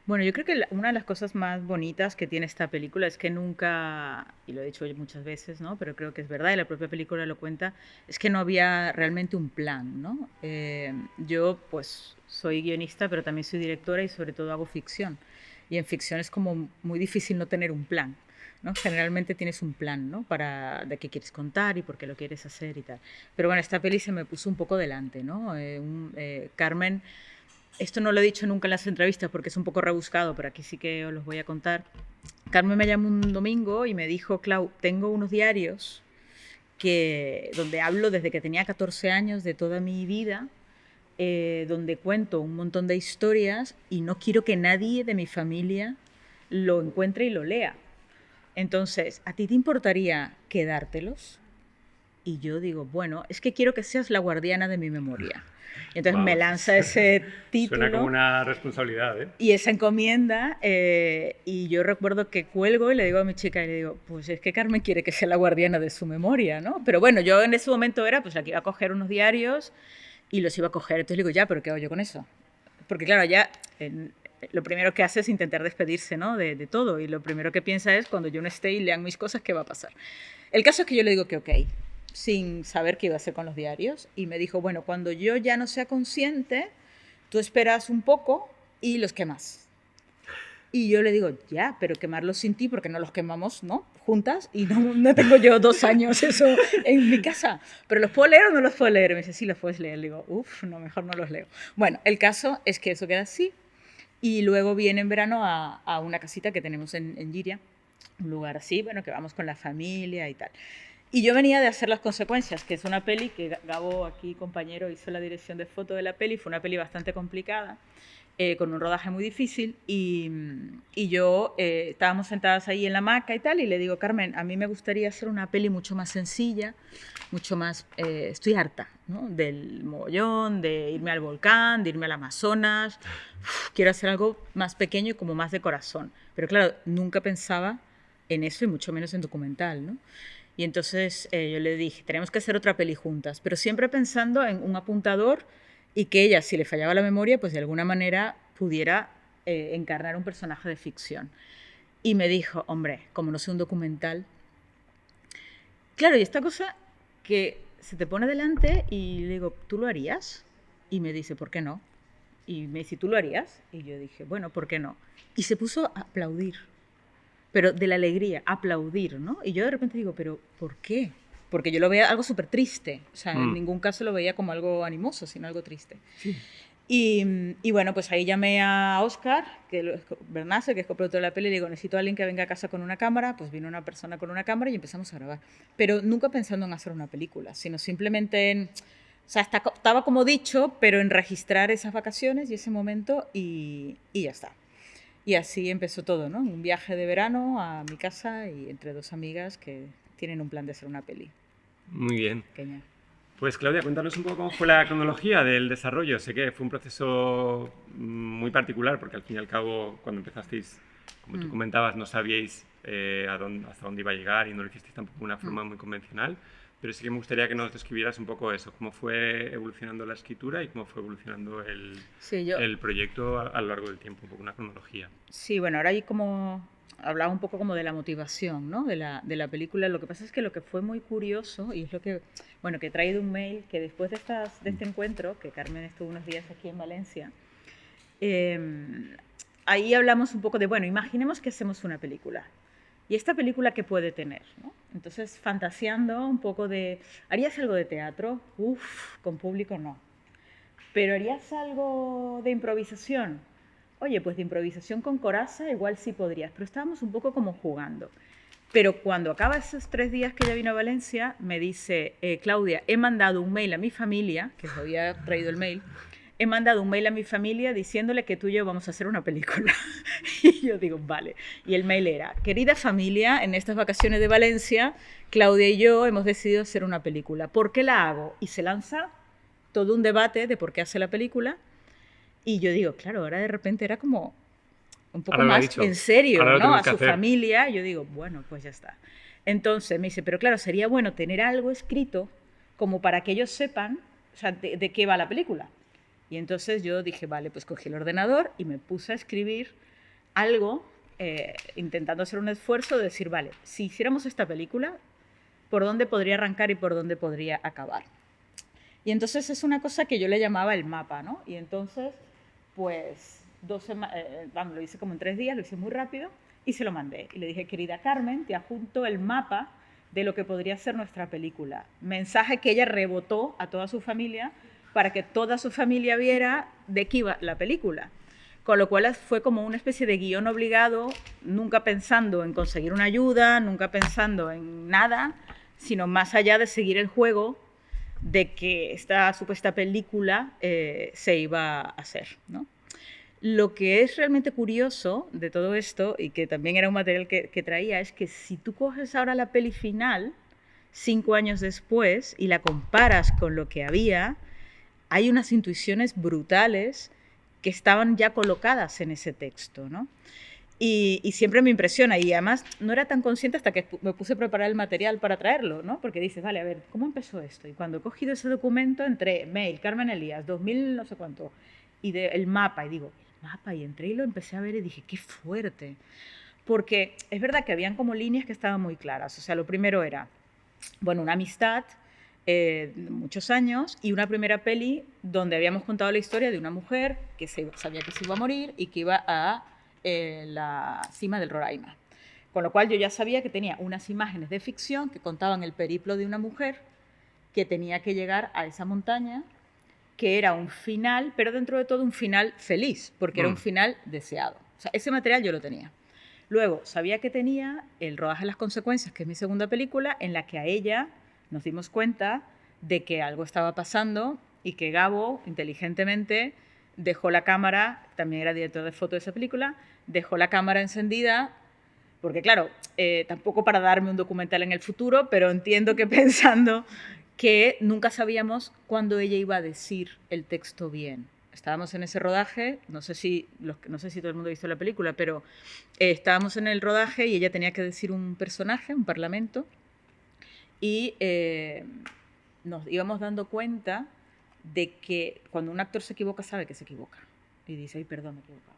Bueno, yo creo que una de las cosas más bonitas que tiene esta película es que nunca, y lo he dicho muchas veces, ¿no? Pero creo que es verdad y la propia película lo cuenta, es que no había realmente un plan, ¿no? Yo pues soy guionista, pero también soy directora y sobre todo hago ficción. Y en ficción es como muy difícil no tener un plan, ¿no? Generalmente tienes un plan, ¿no? De qué quieres contar y por qué lo quieres hacer y tal. Pero bueno, esta peli se me puso un poco delante, ¿no? Carmen, esto no lo he dicho nunca en las entrevistas porque es un poco rebuscado, pero aquí sí que os los voy a contar. Carmen me llamó un domingo y me dijo, Clau, tengo unos diarios donde hablo desde que tenía 14 años de toda mi vida, donde cuento un montón de historias y no quiero que nadie de mi familia lo encuentre y lo lea. Entonces, ¿a ti te importaría quedártelos? Y yo digo, bueno, es que quiero que seas la guardiana de mi memoria. Y entonces me Wow. lanza ese Suena como título una responsabilidad, ¿eh? y esa encomienda, y yo recuerdo que cuelgo y le digo a mi chica, y le digo, pues es que Carmen quiere que sea la guardiana de su memoria, ¿no? Pero bueno, yo en ese momento era pues la que iba a coger unos diarios y los iba a coger. Entonces le digo, ya, pero ¿qué hago yo con eso? Porque claro, ya lo primero que hace es intentar despedirse, ¿no? De todo, y lo primero que piensa es, cuando yo no esté y lean mis cosas, ¿qué va a pasar? El caso es que yo le digo que ok, sin saber qué iba a hacer con los diarios, y me dijo, bueno, cuando yo ya no sea consciente, tú esperas un poco y los quemas. Y yo le digo, ya, pero quemarlos sin ti, porque no los quemamos, ¿no? Juntas, y no tengo yo 2 años eso en mi casa. ¿Pero los puedo leer o no los puedo leer? Y me dice, sí, los puedes leer. Le digo, uff, no, mejor no los leo. Bueno, el caso es que eso queda así. Y luego viene en verano a una casita que tenemos en Giria, un lugar así, bueno, que vamos con la familia y tal. Y yo venía de hacer Las Consecuencias, que es una peli que Gabo, aquí compañero, hizo la dirección de foto de la peli. Fue una peli bastante complicada, con un rodaje muy difícil. Y yo estábamos sentadas ahí en la hamaca y tal, y le digo, Carmen, a mí me gustaría hacer una peli mucho más sencilla, mucho más... estoy harta, ¿no? Del mogollón, de irme al volcán, de irme al Amazonas. Quiero hacer algo más pequeño y como más de corazón. Pero claro, nunca pensaba en eso y mucho menos en documental, ¿no? Y entonces yo le dije, tenemos que hacer otra peli juntas, pero siempre pensando en un apuntador y que ella, si le fallaba la memoria, pues de alguna manera pudiera encarnar un personaje de ficción. Y me dijo, hombre, como no sé un documental. Claro, y esta cosa que se te pone delante y le digo, ¿tú lo harías? Y me dice, ¿por qué no? Y me dice, ¿tú lo harías? Y yo dije, bueno, ¿por qué no? Y se puso a aplaudir, pero de la alegría, aplaudir, ¿no? Y yo de repente digo, ¿pero por qué? Porque yo lo veía algo súper triste, o sea, en ningún caso lo veía como algo animoso, sino algo triste. Sí. Y bueno, pues ahí llamé a Oscar, Bernace, que es coproductor de la peli, y le digo, necesito a alguien que venga a casa con una cámara. Pues vino una persona con una cámara y empezamos a grabar. Pero nunca pensando en hacer una película, sino simplemente en... O sea, estaba como dicho, pero en registrar esas vacaciones y ese momento, y ya está. Y así empezó todo, ¿no? Un viaje de verano a mi casa y entre dos amigas que tienen un plan de hacer una peli Muy bien. pequeña. Pues Claudia, cuéntanos un poco cómo fue la cronología del desarrollo. Sé que fue un proceso muy particular porque al fin y al cabo cuando empezasteis, como tú comentabas, no sabíais hasta dónde iba a llegar y no lo hicisteis tampoco de una forma muy convencional, pero sí que me gustaría que nos describieras un poco eso, cómo fue evolucionando la escritura y cómo fue evolucionando Sí, el proyecto a lo largo del tiempo, un poco una cronología. sí, bueno, ahora hay como... Hablaba un poco como de la motivación, ¿no? De la película. Lo que pasa es que lo que fue muy curioso, y es lo que... Bueno, que he traído un mail, que después de este encuentro, que Carmen estuvo unos días aquí en Valencia, ahí hablamos un poco de, bueno, imaginemos que hacemos una película. ¿Y esta película qué puede tener? ¿No? Entonces, fantaseando un poco de, ¿harías algo de teatro? Uf, con público no. ¿Pero harías algo de improvisación? Oye, pues de improvisación con coraza igual sí podrías, pero estábamos un poco como jugando. Pero cuando acaba esos 3 días que ella vino a Valencia, me dice, Claudia, he mandado un mail a mi familia, que os había traído el mail, he mandado un mail a mi familia diciéndole que tú y yo vamos a hacer una película. Y yo digo, vale. Y el mail era, querida familia, en estas vacaciones de Valencia, Claudia y yo hemos decidido hacer una película. ¿Por qué la hago? Y se lanza todo un debate de por qué hace la película. Y yo digo, claro, ahora de repente era como un poco Ahora me lo ha más en dicho, ahora serio, lo ¿no? tenemos A que su hacer. familia. Yo digo, bueno, pues ya está. Entonces me dice, pero claro, sería bueno tener algo escrito como para que ellos sepan, o sea, de qué va la película. Y entonces yo dije, vale, pues cogí el ordenador y me puse a escribir algo, intentando hacer un esfuerzo de decir, vale, si hiciéramos esta película, ¿por dónde podría arrancar y por dónde podría acabar? Y entonces es una cosa que yo le llamaba el mapa, ¿no? Y entonces, pues, lo hice como en 3 días, lo hice muy rápido y se lo mandé. Y le dije, querida Carmen, te adjunto el mapa de lo que podría ser nuestra película. Mensaje que ella rebotó a toda su familia para que toda su familia viera de qué iba la película. Con lo cual fue como una especie de guión obligado, nunca pensando en conseguir una ayuda, nunca pensando en nada, sino más allá de seguir el juego de que esta supuesta película se iba a hacer, ¿no? Lo que es realmente curioso de todo esto, y que también era un material que traía, es que si tú coges ahora la peli final, 5 años después, y la comparas con lo que había, hay unas intuiciones brutales que estaban ya colocadas en ese texto, ¿no? Y siempre me impresiona, y además no era tan consciente hasta que me puse a preparar el material para traerlo, ¿no? Porque dices, vale, a ver, ¿cómo empezó esto? Y cuando he cogido ese documento, entre mail, Carmen Elías, 2000 no sé cuánto, y el mapa, y digo, el mapa, y entré y lo empecé a ver y dije, qué fuerte. Porque es verdad que habían como líneas que estaban muy claras. O sea, lo primero era, bueno, una amistad, muchos años, y una primera peli donde habíamos contado la historia de una mujer que sabía que se iba a morir y que iba a la cima del Roraima. Con lo cual yo ya sabía que tenía unas imágenes de ficción que contaban el periplo de una mujer que tenía que llegar a esa montaña, que era un final, pero dentro de todo un final feliz, porque era un final deseado. O sea, ese material yo lo tenía. Luego, sabía que tenía el rodaje de las consecuencias, que es mi segunda película, en la que a ella nos dimos cuenta de que algo estaba pasando y que Gabo, inteligentemente, dejó la cámara, también era director de foto de esa película, dejó la cámara encendida, porque claro, tampoco para darme un documental en el futuro, pero entiendo que pensando que nunca sabíamos cuándo ella iba a decir el texto bien. Estábamos en ese rodaje, no sé si todo el mundo ha visto la película, pero estábamos en el rodaje y ella tenía que decir un personaje, un parlamento, y nos íbamos dando cuenta de que cuando un actor se equivoca, sabe que se equivoca. Y dice, ay, perdón, me he equivocado.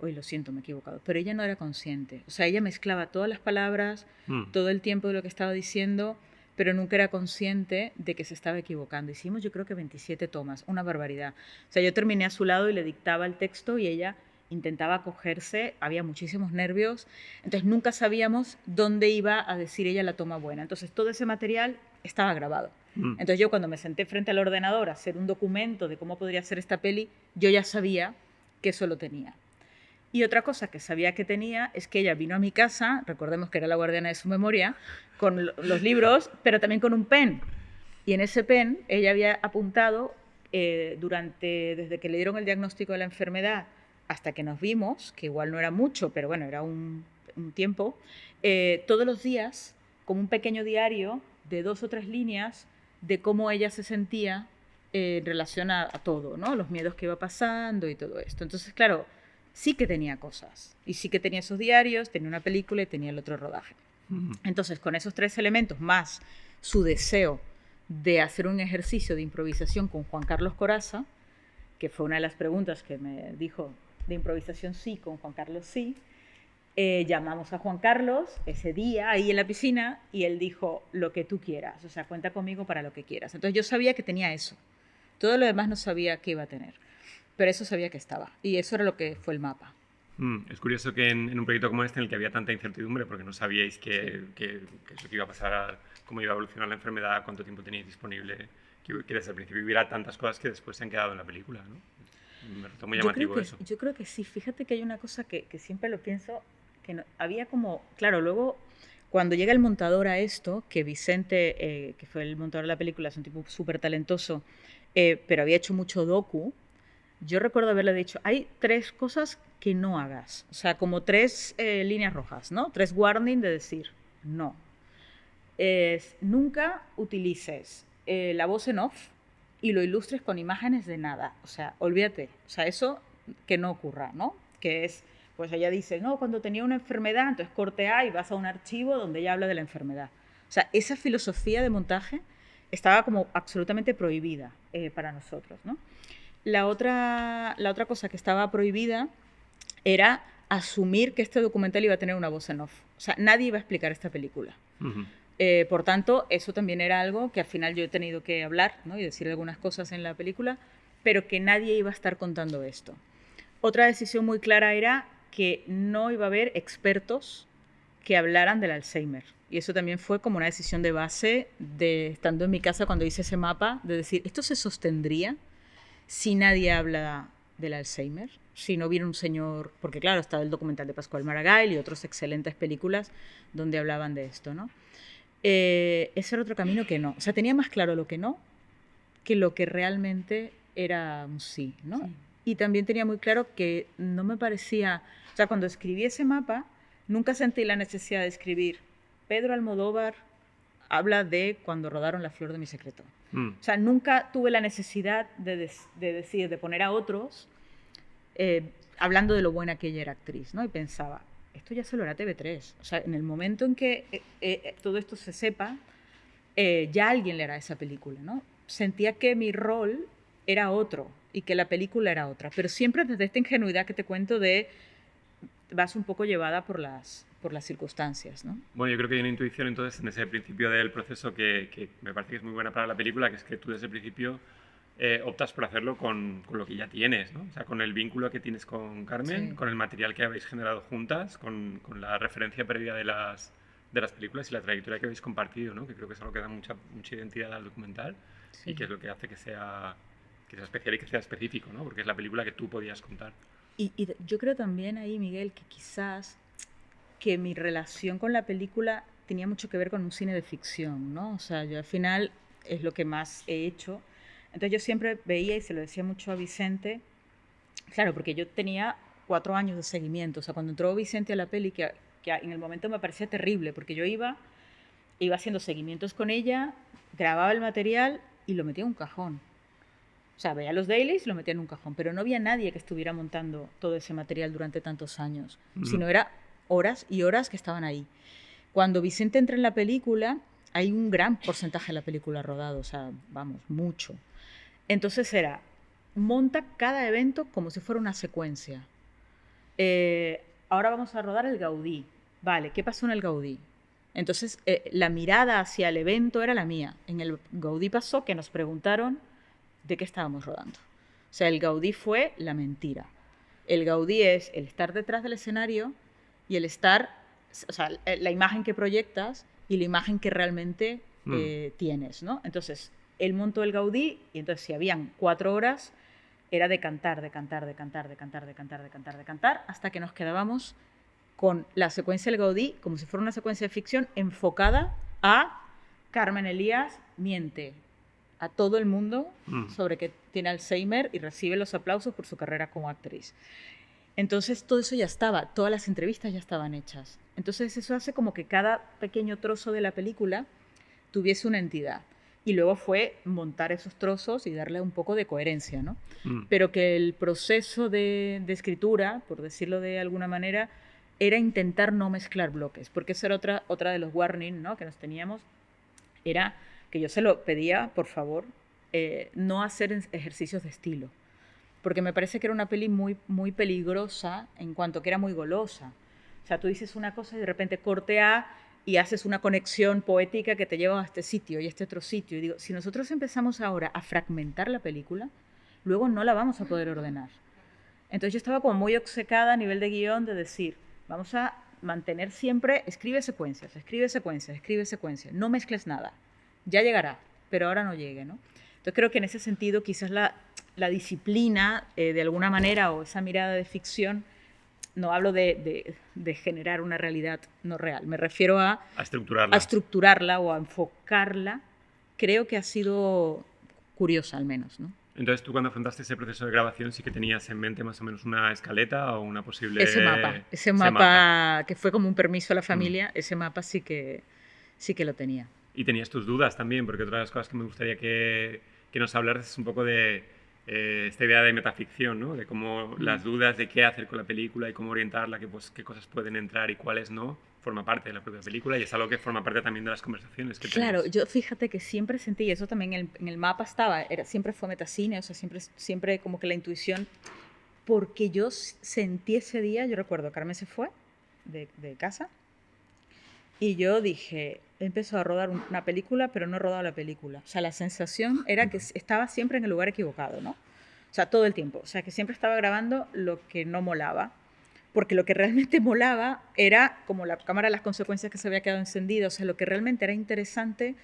Hoy lo siento, me he equivocado. Pero ella no era consciente. O sea, ella mezclaba todas las palabras, todo el tiempo de lo que estaba diciendo, pero nunca era consciente de que se estaba equivocando. Hicimos, yo creo que 27 tomas, una barbaridad. O sea, yo terminé a su lado y le dictaba el texto y ella intentaba acogerse, había muchísimos nervios, entonces nunca sabíamos dónde iba a decir ella la toma buena. Entonces todo ese material estaba grabado. Entonces yo cuando me senté frente al ordenador a hacer un documento de cómo podría ser esta peli, yo ya sabía que eso lo tenía. Y otra cosa que sabía que tenía es que ella vino a mi casa, recordemos que era la guardiana de su memoria, con los libros, pero también con un pen. Y en ese pen ella había apuntado desde que le dieron el diagnóstico de la enfermedad hasta que nos vimos, que igual no era mucho, pero bueno, era un tiempo, todos los días, como un pequeño diario de 2 o 3 líneas de cómo ella se sentía en relación a todo, ¿no? Los miedos que iba pasando y todo esto. Entonces, claro, sí que tenía cosas. Y sí que tenía esos diarios, tenía una película y tenía el otro rodaje. Entonces, con esos 3 elementos, más su deseo de hacer un ejercicio de improvisación con Juan Carlos Corazza, que fue una de las preguntas que me dijo, de improvisación sí, con Juan Carlos sí, llamamos a Juan Carlos ese día ahí en la piscina y él dijo, lo que tú quieras, o sea, cuenta conmigo para lo que quieras. Entonces yo sabía que tenía eso. Todo lo demás no sabía qué iba a tener, pero eso sabía que estaba. Y eso era lo que fue el mapa. Es curioso que en un proyecto como este, en el que había tanta incertidumbre, porque no sabíais que eso que iba a pasar, cómo iba a evolucionar la enfermedad, cuánto tiempo teníais disponible, que desde el principio hubiera tantas cosas que después se han quedado en la película, ¿no? Me resulta muy llamativo eso. Yo creo que sí. Fíjate que hay una cosa que siempre lo pienso, que no, había como, claro, luego cuando llega el montador a esto, que Vicente, que fue el montador de la película, es un tipo súper talentoso, pero había hecho mucho docu, yo recuerdo haberle dicho, hay 3 cosas que no hagas, o sea, como 3 líneas rojas, ¿no? 3 warning de decir, no. Nunca utilices la voz en off y lo ilustres con imágenes de nada, o sea, olvídate, o sea, eso que no ocurra, ¿no? Que es, pues ella dice, no, cuando tenía una enfermedad, entonces corte A y vas a un archivo donde ella habla de la enfermedad. O sea, esa filosofía de montaje estaba como absolutamente prohibida para nosotros, ¿no? La otra cosa que estaba prohibida era asumir que este documental iba a tener una voz en off. O sea, nadie iba a explicar esta película. Ujú. Por tanto, eso también era algo que al final yo he tenido que hablar, ¿no? Y decir algunas cosas en la película, pero que nadie iba a estar contando esto. Otra decisión muy clara era que no iba a haber expertos que hablaran del Alzheimer. Y eso también fue como una decisión de base de estando en mi casa cuando hice ese mapa, de decir, ¿esto se sostendría si nadie habla del Alzheimer? Si no viene un señor, porque claro, estaba el documental de Pascual Maragall y otras excelentes películas donde hablaban de esto, ¿no? Ese era otro camino que no. O sea, tenía más claro lo que no que lo que realmente era un sí, ¿no? Sí. Y también tenía muy claro que no me parecía... O sea, cuando escribí ese mapa, nunca sentí la necesidad de escribir Pedro Almodóvar habla de cuando rodaron La flor de mi secreto. O sea, nunca tuve la necesidad de decir, de poner a otros hablando de lo buena que ella era actriz, ¿no? Y pensaba, esto ya se lo hará TV3. O sea, en el momento en que todo esto se sepa, ya alguien le hará esa película, ¿no? Sentía que mi rol era otro y que la película era otra, pero siempre desde esta ingenuidad que te cuento de vas un poco llevada por las circunstancias, ¿no? Bueno, yo creo que hay una intuición entonces en ese principio del proceso que me parece que es muy buena para la película, que es que tú desde el principio optas por hacerlo con lo que ya tienes, ¿no? O sea, con el vínculo que tienes con Carmen, sí, con el material que habéis generado juntas, con la referencia previa de las películas y la trayectoria que habéis compartido, ¿no? Que creo que es algo que da mucha identidad al documental, sí, y que es lo que hace que sea especial y que sea específico, ¿no? Porque es la película que tú podías contar. Y yo creo también ahí, Miguel, que quizás que mi relación con la película tenía mucho que ver con un cine de ficción, ¿no? O sea, yo al final es lo que más he hecho. Entonces yo siempre veía, y se lo decía mucho a Vicente, claro, porque yo tenía 4 años de seguimiento. O sea, cuando entró Vicente a la peli, que en el momento me parecía terrible, porque yo iba haciendo seguimientos con ella, grababa el material y lo metía en un cajón. O sea, veía los dailies y lo metía en un cajón, pero no había nadie que estuviera montando todo ese material durante tantos años, sino era horas y horas que estaban ahí. Cuando Vicente entra en la película, hay un gran porcentaje de la película rodado, o sea, vamos, mucho. Entonces monta cada evento como si fuera una secuencia. Ahora vamos a rodar el Gaudí. Vale, ¿qué pasó en el Gaudí? Entonces, la mirada hacia el evento era la mía. En el Gaudí pasó que nos preguntaron de qué estábamos rodando. O sea, el Gaudí fue la mentira. El Gaudí es el estar detrás del escenario y el estar, o sea, la imagen que proyectas y la imagen que realmente tienes, ¿no? Entonces, él montó el Gaudí y entonces si habían 4 horas era de cantar, hasta que nos quedábamos con la secuencia del Gaudí como si fuera una secuencia de ficción enfocada a Carmen Elías miente a todo el mundo sobre que tiene Alzheimer y recibe los aplausos por su carrera como actriz. Entonces todo eso ya estaba, todas las entrevistas ya estaban hechas. Entonces eso hace como que cada pequeño trozo de la película tuviese una entidad. Y luego fue montar esos trozos y darle un poco de coherencia, ¿no? Pero que el proceso de escritura, por decirlo de alguna manera, era intentar no mezclar bloques, porque esa era otra de los warnings, ¿no?, que nos teníamos, era que yo se lo pedía, por favor, no hacer ejercicios de estilo, porque me parece que era una peli muy, muy peligrosa en cuanto que era muy golosa. O sea, tú dices una cosa y de repente corte A y haces una conexión poética que te lleva a este sitio y a este otro sitio. Y digo, si nosotros empezamos ahora a fragmentar la película, luego no la vamos a poder ordenar. Entonces yo estaba como muy obcecada a nivel de guión de decir, vamos a mantener siempre, escribe secuencias, no mezcles nada. Ya llegará, pero ahora no llegue, ¿no? Entonces creo que en ese sentido quizás la disciplina, de alguna manera, o esa mirada de ficción, no hablo de generar una realidad no real, me refiero a estructurarla o a enfocarla, creo que ha sido curiosa al menos, ¿no? Entonces tú cuando afrontaste ese proceso de grabación sí que tenías en mente más o menos una escaleta o una posible... Ese mapa que fue como un permiso a la familia, ese mapa sí que lo tenía. Y tenías tus dudas también, porque otra de las cosas que me gustaría que nos hablaras es un poco de esta idea de metaficción, ¿no? De cómo las dudas de qué hacer con la película y cómo orientarla, qué cosas pueden entrar y cuáles no, forma parte de la propia película y es algo que forma parte también de las conversaciones que tenemos. Claro, yo fíjate que siempre sentí, y eso también en el mapa estaba, siempre fue metacine, o sea, siempre como que la intuición porque yo sentí ese día, yo recuerdo, Carmen se fue de casa y yo dije, he empezado a rodar una película, pero no he rodado la película. O sea, la sensación era que estaba siempre en el lugar equivocado, ¿no? O sea, todo el tiempo. O sea, que siempre estaba grabando lo que no molaba. Porque lo que realmente molaba era, como la cámara, las consecuencias que se había quedado encendida. O sea, lo que realmente era interesante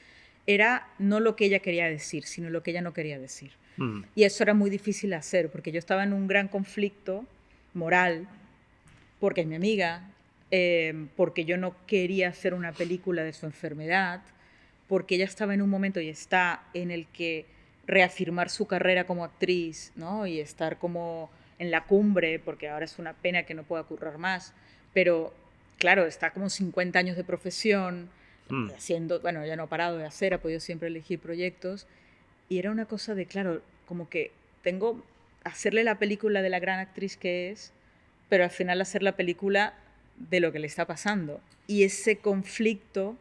era no lo que ella quería decir, sino lo que ella no quería decir. Y eso era muy difícil de hacer, porque yo estaba en un gran conflicto moral, porque es mi amiga, porque yo no quería hacer una película de su enfermedad, porque ella estaba en un momento y está en el que reafirmar su carrera como actriz, ¿no? Y estar como en la cumbre, porque ahora es una pena que no pueda currar más, pero claro, está como 50 años de profesión, haciendo, bueno, ya no ha parado de hacer, ha podido siempre elegir proyectos, y era una cosa de, claro, como que tengo hacerle la película de la gran actriz que es, pero al final hacer la película de lo que le está pasando. Y ese conflicto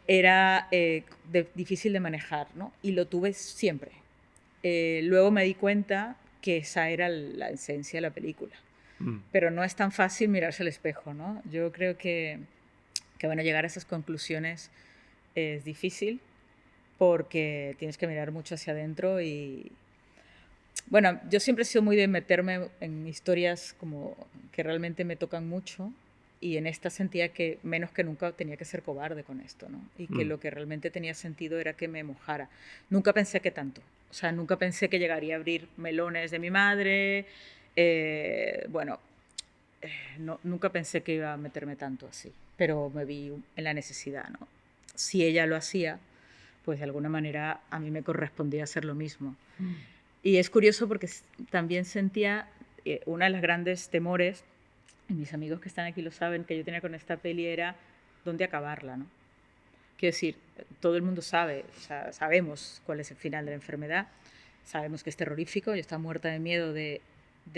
era difícil de manejar, ¿no? Y lo tuve siempre. Luego me di cuenta que esa era la esencia de la película. Pero no es tan fácil mirarse al espejo, ¿no? Yo creo que bueno, llegar a esas conclusiones es difícil porque tienes que mirar mucho hacia adentro y... Bueno, yo siempre he sido muy de meterme en historias como que realmente me tocan mucho y en esta sentía que menos que nunca tenía que ser cobarde con esto, ¿no? Y que lo que realmente tenía sentido era que me mojara. Nunca pensé que tanto. O sea, nunca pensé que llegaría a abrir melones de mi madre. Bueno, no, nunca pensé que iba a meterme tanto así, pero me vi en la necesidad, ¿no? Si ella lo hacía, pues de alguna manera a mí me correspondía hacer lo mismo. Y es curioso porque también sentía una de las grandes temores, y mis amigos que están aquí lo saben, que yo tenía con esta peli era dónde acabarla, ¿no? Quiero decir, todo el mundo sabe, o sea, sabemos cuál es el final de la enfermedad, sabemos que es terrorífico, yo estaba muerta de miedo de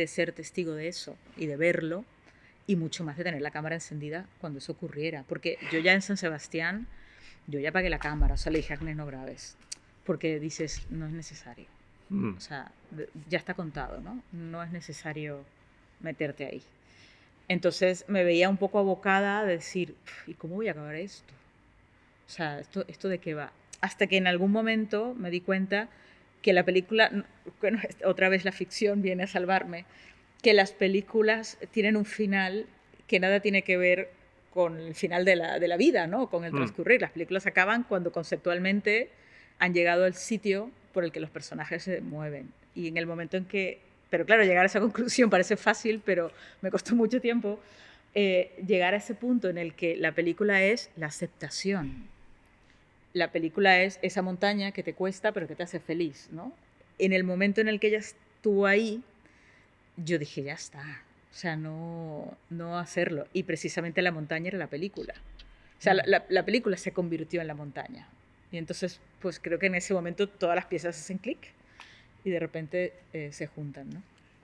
ser testigo de eso y de verlo, y mucho más de tener la cámara encendida cuando eso ocurriera. Porque yo ya en San Sebastián, yo ya apagué la cámara, o sea, le dije a Agnes no grabes, porque dices, no es necesario. O sea, ya está contado, ¿no? No es necesario meterte ahí. Entonces me veía un poco abocada a decir, ¿y cómo voy a acabar esto? O sea, ¿esto de qué va? Hasta que en algún momento me di cuenta que la película, bueno, otra vez la ficción viene a salvarme, que las películas tienen un final que nada tiene que ver con el final de la vida, ¿no? Con el transcurrir. Las películas acaban cuando conceptualmente han llegado al sitio por el que los personajes se mueven. Y en el momento en que... Pero claro, llegar a esa conclusión parece fácil, pero me costó mucho tiempo llegar a ese punto en el que la película es la aceptación. La película es esa montaña que te cuesta, pero que te hace feliz, ¿no? En el momento en el que ella estuvo ahí, yo dije, ya está. O sea, no hacerlo. Y precisamente la montaña era la película. O sea, la película se convirtió en la montaña. Y entonces, pues creo que en ese momento todas las piezas hacen clic y de repente se juntan, ¿no?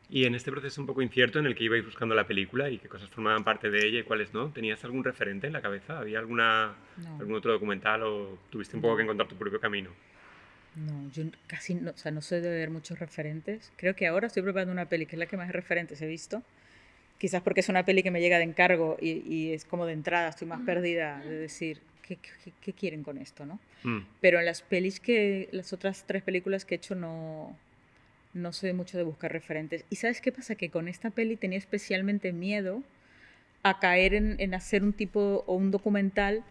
Y en este proceso un poco incierto en el que ibais buscando la película y qué cosas formaban parte de ella y cuáles no, ¿tenías algún referente en la cabeza? ¿Había algún otro documental o tuviste un poco que encontrar tu propio camino? No, yo casi no, o sea, no soy de ver muchos referentes. Creo que ahora estoy preparando una peli que es la que más referentes he visto. Quizás porque es una peli que me llega de encargo y es como de entrada, estoy más perdida de decir, ¿qué quieren con esto, no? Pero en las otras 3 películas que he hecho no soy mucho de buscar referentes. ¿Y sabes qué pasa? Que con esta peli tenía especialmente miedo a caer en hacer un tipo o un documental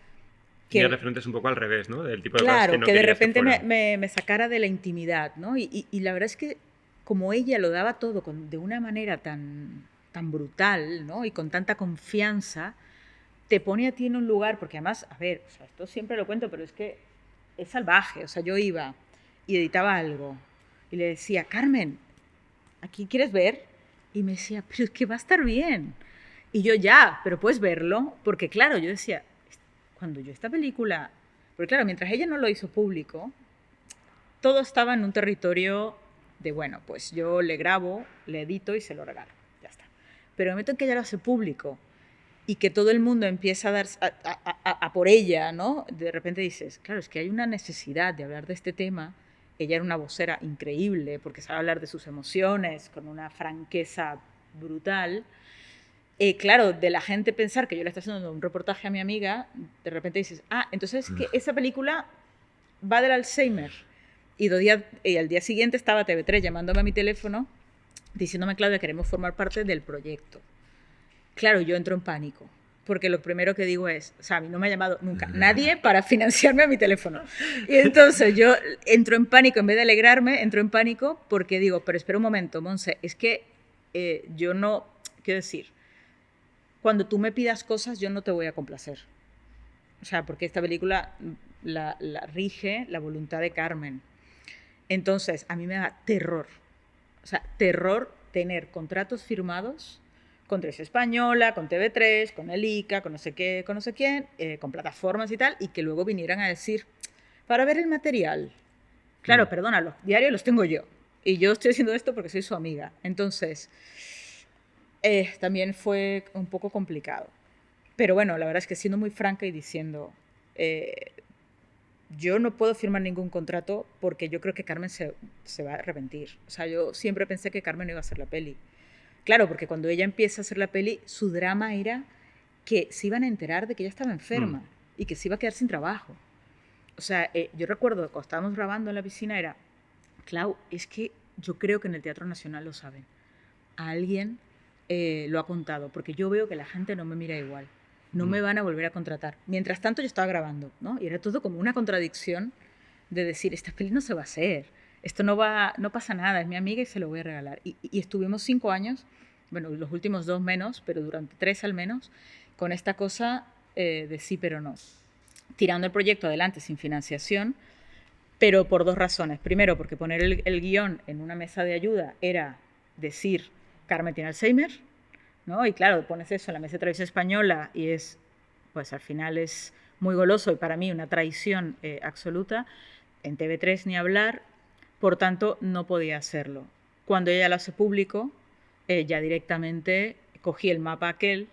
que... Tenía referentes un poco al revés, ¿no? Del tipo de cosas Claro, que no que de querías repente fueran. me sacara de la intimidad, ¿no? Y la verdad es que como ella lo daba todo de una manera tan brutal, ¿no? Y con tanta confianza, te pone a ti en un lugar, porque además, a ver, o sea, esto siempre lo cuento, pero es que es salvaje. O sea, yo iba y editaba algo y le decía, Carmen, ¿aquí quieres ver? Y me decía, pero es que va a estar bien. Y yo ya, pero puedes verlo, porque claro, yo decía, cuando yo esta película, porque claro, mientras ella no lo hizo público, todo estaba en un territorio de, bueno, pues yo le grabo, le edito y se lo regalo, ya está. Pero en el momento en que ella lo hace público y que todo el mundo empieza a dar a por ella, ¿no? De repente dices, claro, es que hay una necesidad de hablar de este tema ella era una vocera increíble, porque sabe hablar de sus emociones con una franqueza brutal. Claro, de la gente pensar que yo le estoy haciendo un reportaje a mi amiga, de repente dices, entonces que esa película va del Alzheimer. Y al día siguiente estaba TV3 llamándome a mi teléfono diciéndome, Claudia, queremos formar parte del proyecto. Claro, yo entro en pánico, porque lo primero que digo es, o sea, a mí no me ha llamado nunca nadie para financiarme a mi teléfono. Y entonces yo entro en pánico, en vez de alegrarme, entro en pánico porque digo, pero espera un momento, Monse, es que yo no, quiero decir, cuando tú me pidas cosas, yo no te voy a complacer. O sea, porque esta película la rige la voluntad de Carmen. Entonces, a mí me da terror. O sea, terror tener contratos firmados con Televisión Española, con TV3, con el ICA, con no sé qué, con no sé quién, con plataformas y tal, y que luego vinieran a decir, para ver el material. Claro, perdona, los diarios los tengo yo. Y yo estoy haciendo esto porque soy su amiga. Entonces, también fue un poco complicado. Pero bueno, la verdad es que siendo muy franca y diciendo, yo no puedo firmar ningún contrato porque yo creo que Carmen se va a arrepentir. O sea, yo siempre pensé que Carmen no iba a hacer la peli. Claro, porque cuando ella empieza a hacer la peli, su drama era que se iban a enterar de que ella estaba enferma y que se iba a quedar sin trabajo. O sea, yo recuerdo cuando estábamos grabando en la piscina era, Clau, es que yo creo que en el Teatro Nacional lo saben. A alguien lo ha contado, porque yo veo que la gente no me mira igual. No me van a volver a contratar. Mientras tanto yo estaba grabando, ¿no? Y era todo como una contradicción de decir, esta peli no se va a hacer, esto no pasa nada, es mi amiga y se lo voy a regalar. Y estuvimos 5 años, bueno, los últimos 2 menos, pero durante 3 al menos, con esta cosa de sí pero no. Tirando el proyecto adelante sin financiación, pero por 2 razones. Primero, porque poner el guión en una mesa de ayuda era decir, Carmen tiene Alzheimer, ¿no? Y claro, pones eso en la mesa de Televisión Española y es, pues al final es muy goloso y para mí una traición absoluta. En TV3 ni hablar, por tanto no podía hacerlo. Cuando ella lo hace público, ya directamente cogí el mapa aquel,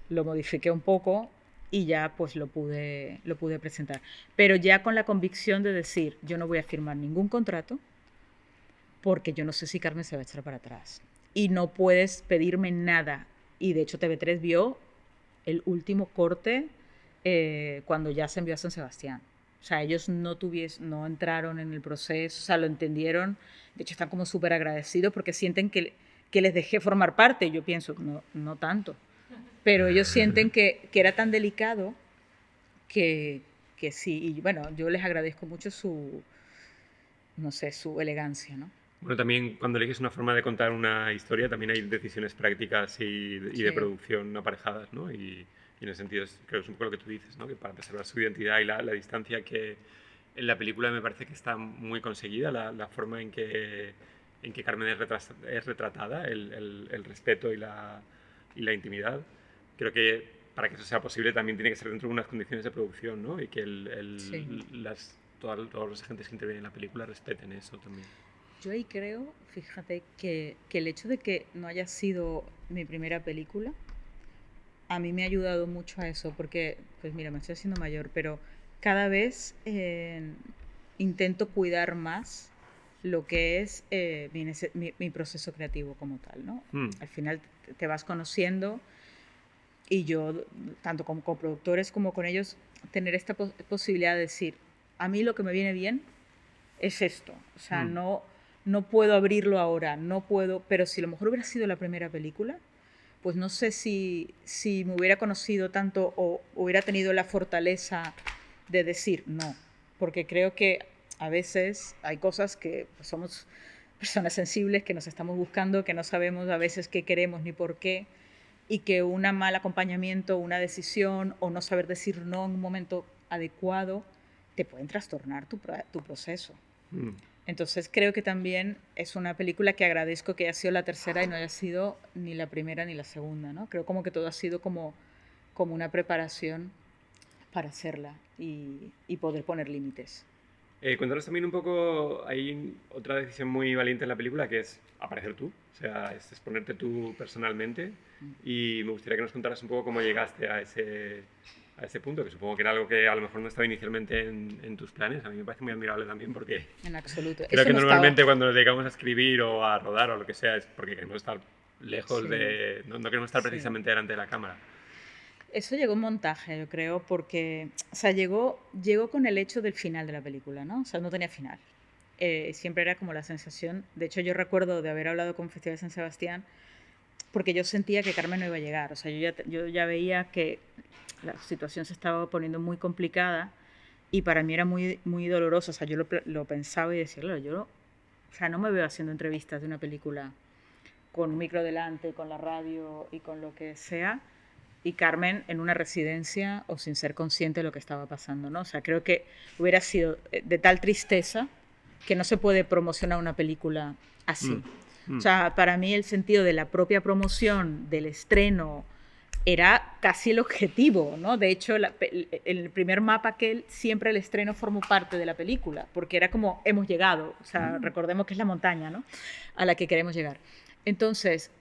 lo modifiqué un poco y ya pues lo pude presentar. Pero ya con la convicción de decir, yo no voy a firmar ningún contrato porque yo no sé si Carmen se va a echar para atrás. Y no puedes pedirme nada. Y de hecho TV3 vio el último corte cuando ya se envió a San Sebastián. O sea, ellos no entraron en el proceso, o sea, lo entendieron. De hecho, están como súper agradecidos porque sienten que les dejé formar parte. Yo pienso, no tanto. Pero ellos sienten que era tan delicado que sí. Y bueno, yo les agradezco mucho su elegancia, ¿no? Bueno, también cuando eliges una forma de contar una historia, también hay decisiones prácticas y de producción aparejadas, ¿no? Y en ese sentido, creo que es un poco lo que tú dices, ¿no? Que para preservar su identidad y la distancia que en la película me parece que está muy conseguida, la forma en que Carmen es retratada, el respeto y la intimidad. Creo que para que eso sea posible también tiene que ser dentro de unas condiciones de producción, ¿no? Y que todos los agentes que intervienen en la película respeten eso también. Yo ahí creo, fíjate, que el hecho de que no haya sido mi primera película, a mí me ha ayudado mucho a eso, porque, pues mira, me estoy haciendo mayor, pero cada vez intento cuidar más lo que es mi proceso creativo como tal, ¿no? Al final te vas conociendo y yo, tanto con coproductores como con ellos, tener esta posibilidad de decir, a mí lo que me viene bien es esto, o sea, no puedo abrirlo ahora, no puedo, pero si a lo mejor hubiera sido la primera película, pues no sé si me hubiera conocido tanto o hubiera tenido la fortaleza de decir no, porque creo que a veces hay cosas que pues, somos personas sensibles, que nos estamos buscando, que no sabemos a veces qué queremos ni por qué, y que un mal acompañamiento, una decisión o no saber decir no en un momento adecuado te pueden trastornar tu proceso. Entonces creo que también es una película que agradezco que haya sido la tercera y no haya sido ni la primera ni la segunda, ¿no? Creo como que todo ha sido como una preparación para hacerla y poder poner límites. Cuéntanos también un poco, hay otra decisión muy valiente en la película que es aparecer tú, o sea, es exponerte tú personalmente y me gustaría que nos contaras un poco cómo llegaste a a ese punto, que supongo que era algo que a lo mejor no estaba inicialmente en tus planes. A mí me parece muy admirable también porque En absoluto. creo Eso que no normalmente estaba... cuando nos dedicamos a escribir o a rodar o lo que sea es porque queremos estar lejos Sí, de... No queremos estar sí. precisamente delante de la cámara. Eso llegó en montaje, yo creo, porque, o sea, llegó con el hecho del final de la película, ¿no? O sea, no tenía final. Siempre era como la sensación, de hecho yo recuerdo de haber hablado con Festival de San Sebastián, porque yo sentía que Carmen no iba a llegar, o sea, yo ya veía que la situación se estaba poniendo muy complicada y para mí era muy, muy doloroso, o sea, yo lo pensaba y decía, claro, o sea, no me veo haciendo entrevistas de una película con un micro delante, con la radio y con lo que sea, y Carmen en una residencia o sin ser consciente de lo que estaba pasando, ¿no? O sea, creo que hubiera sido de tal tristeza que no se puede promocionar una película así. O sea, para mí el sentido de la propia promoción, del estreno, era casi el objetivo, ¿no? De hecho, el primer mapa siempre el estreno formó parte de la película, porque era como hemos llegado, o sea, recordemos que es la montaña, ¿no? A la que queremos llegar. Entonces,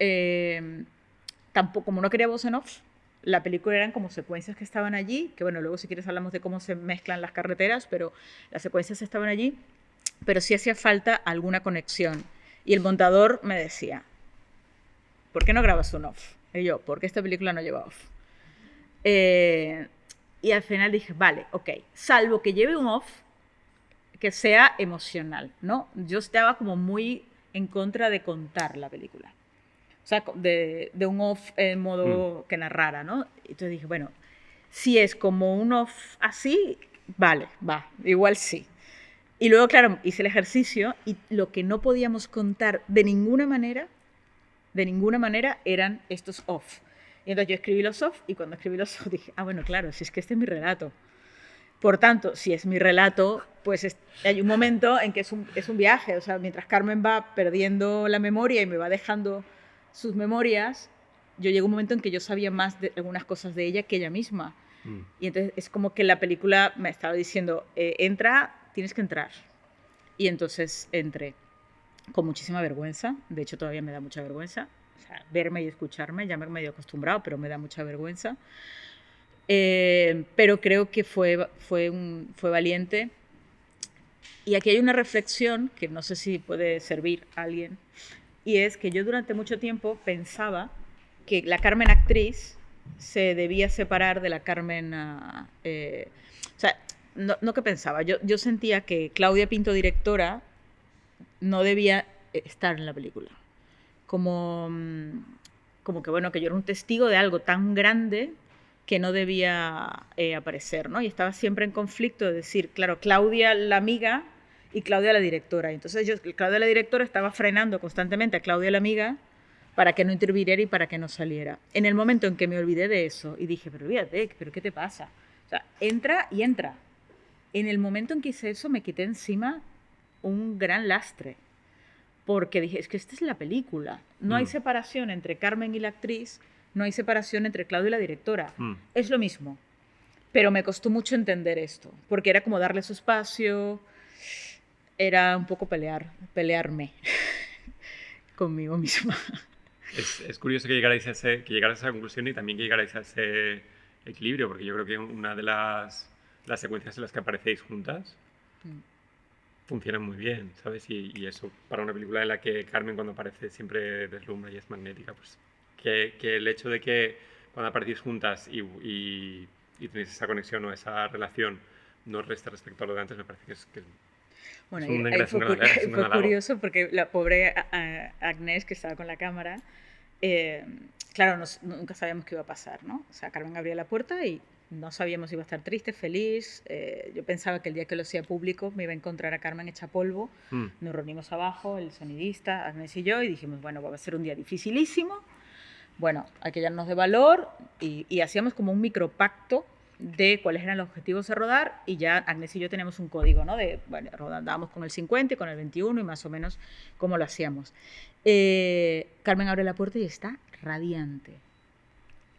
tampoco, como no quería voz en off, la película eran como secuencias que estaban allí, que bueno, luego si quieres hablamos de cómo se mezclan las carreteras, pero las secuencias estaban allí, pero sí hacía falta alguna conexión. Y el montador me decía, ¿por qué no grabas un off? Y yo, ¿por qué esta película no lleva off? Y al final dije, vale, ok, salvo que lleve un off que sea emocional, ¿no? Yo estaba como muy en contra de contar la película. O sea, de un off en modo que narrara, ¿no? Entonces dije, bueno, si es como un off así, vale, va, igual sí. Y luego, claro, hice el ejercicio y lo que no podíamos contar de ninguna manera, eran estos off. Y entonces yo escribí los off y cuando escribí los off dije, ah, bueno, claro, si es que este es mi relato. Por tanto, si es mi relato, pues hay un momento en que es un viaje. O sea, mientras Carmen va perdiendo la memoria y me va dejando sus memorias, yo llegó un momento en que yo sabía más de algunas cosas de ella que ella misma. Y entonces es como que la película me estaba diciendo, entra, tienes que entrar. Y entonces entré con muchísima vergüenza. De hecho, todavía me da mucha vergüenza. O sea, verme y escucharme, ya me he medio acostumbrado, pero me da mucha vergüenza. Pero creo que fue valiente. Y aquí hay una reflexión que no sé si puede servir a alguien, y es que yo durante mucho tiempo pensaba que la Carmen actriz se debía separar de la Carmen... o sea, no que pensaba, yo sentía que Claudia Pinto, directora, no debía estar en la película. Como que, bueno, que yo era un testigo de algo tan grande que no debía aparecer, ¿no? Y estaba siempre en conflicto de decir, claro, Claudia la amiga y Claudia la directora. Entonces Claudia la directora estaba frenando constantemente a Claudia la amiga para que no interviniera y para que no saliera. En el momento en que me olvidé de eso y dije, pero olvídate, ¿pero qué te pasa? O sea, entra y entra. En el momento en que hice eso me quité encima un gran lastre. Porque dije, es que esta es la película. No hay separación entre Carmen y la actriz, no hay separación entre Claudia y la directora. Es lo mismo. Pero me costó mucho entender esto, porque era como darle su espacio, era un poco pelearme conmigo misma. Es curioso que llegarais a esa conclusión y también que llegarais a ese equilibrio, porque yo creo que una de las secuencias en las que aparecéis juntas funcionan muy bien, ¿sabes? Y eso, para una película en la que Carmen cuando aparece siempre deslumbra y es magnética, pues que el hecho de que cuando aparecéis juntas y tenéis esa conexión o esa relación no resta respecto a lo de antes, me parece que es bueno, un fue curioso porque la pobre Agnès, que estaba con la cámara, claro, nunca sabíamos qué iba a pasar, ¿no? O sea, Carmen abría la puerta y no sabíamos si iba a estar triste, feliz. Yo pensaba que el día que lo hacía público me iba a encontrar a Carmen hecha polvo. Nos reunimos abajo, el sonidista, Agnès y yo, y dijimos, bueno, va a ser un día dificilísimo. Bueno, hay que llenarnos de valor y hacíamos como un micropacto de cuáles eran los objetivos a rodar y ya Agnès y yo teníamos un código, ¿no? De, bueno, rodábamos con el 50 y con el 21 y más o menos cómo lo hacíamos. Carmen abre la puerta y está radiante.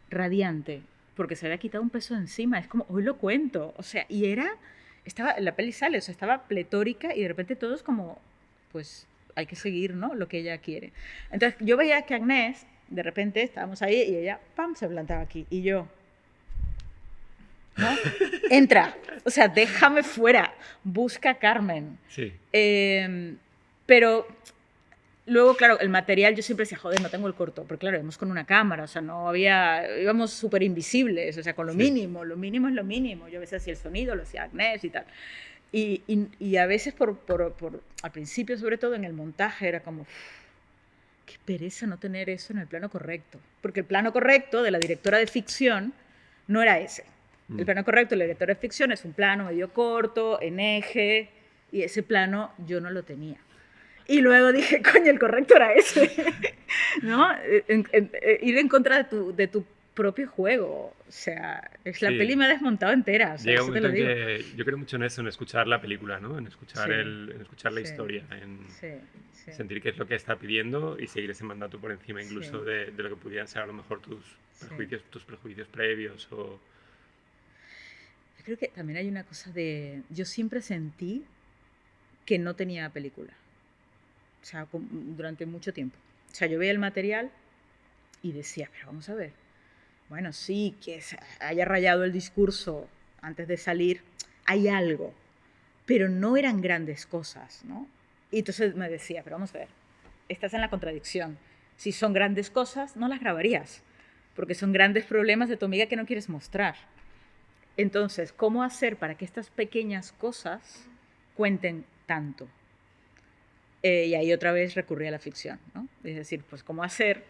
Radiante. Porque se había quitado un peso de encima. Es como, hoy lo cuento. O sea, y la peli sale, o sea, estaba pletórica y de repente todos como, pues hay que seguir, ¿no? Lo que ella quiere. Entonces yo veía que Agnès, de repente estábamos ahí y ella, ¡pam!, se plantaba aquí. Y yo, ¿no? Entra, o sea, déjame fuera, busca a Carmen. Sí. Pero luego, claro, el material, yo siempre decía, joder, no tengo el corto, porque claro, íbamos con una cámara, o sea, no había, íbamos súper invisibles, o sea, con lo mínimo es lo mínimo. Yo a veces hacía el sonido, lo hacía Agnès y tal. Y a veces, al principio, sobre todo en el montaje, era como, qué pereza no tener eso en el plano correcto. Porque el plano correcto de la directora de ficción no era ese. El plano correcto de la directora de ficción es un plano medio corto, en eje, y ese plano yo no lo tenía. Y luego dije, coño, el correcto era ese, ¿no? Ir en contra de tu propio juego. O sea, la peli me ha desmontado entera. O sea, llega un momento en que yo creo mucho en eso, en escuchar la película, ¿no? En escuchar, en escuchar la historia, en sentir qué es lo que está pidiendo y seguir ese mandato por encima incluso de lo que pudieran ser a lo mejor tus prejuicios previos o... Yo creo que también hay una cosa de... Yo siempre sentí que no tenía película. O sea, durante mucho tiempo. O sea, yo veía el material y decía, pero vamos a ver. Bueno, sí, que haya rayado el discurso antes de salir, hay algo. Pero no eran grandes cosas, ¿no? Y entonces me decía, pero vamos a ver, estás en la contradicción. Si son grandes cosas, no las grabarías. Porque son grandes problemas de tu amiga que no quieres mostrar. Entonces, ¿cómo hacer para que estas pequeñas cosas cuenten tanto? Y ahí otra vez recurrí a la ficción, ¿no? Es decir, pues cómo hacer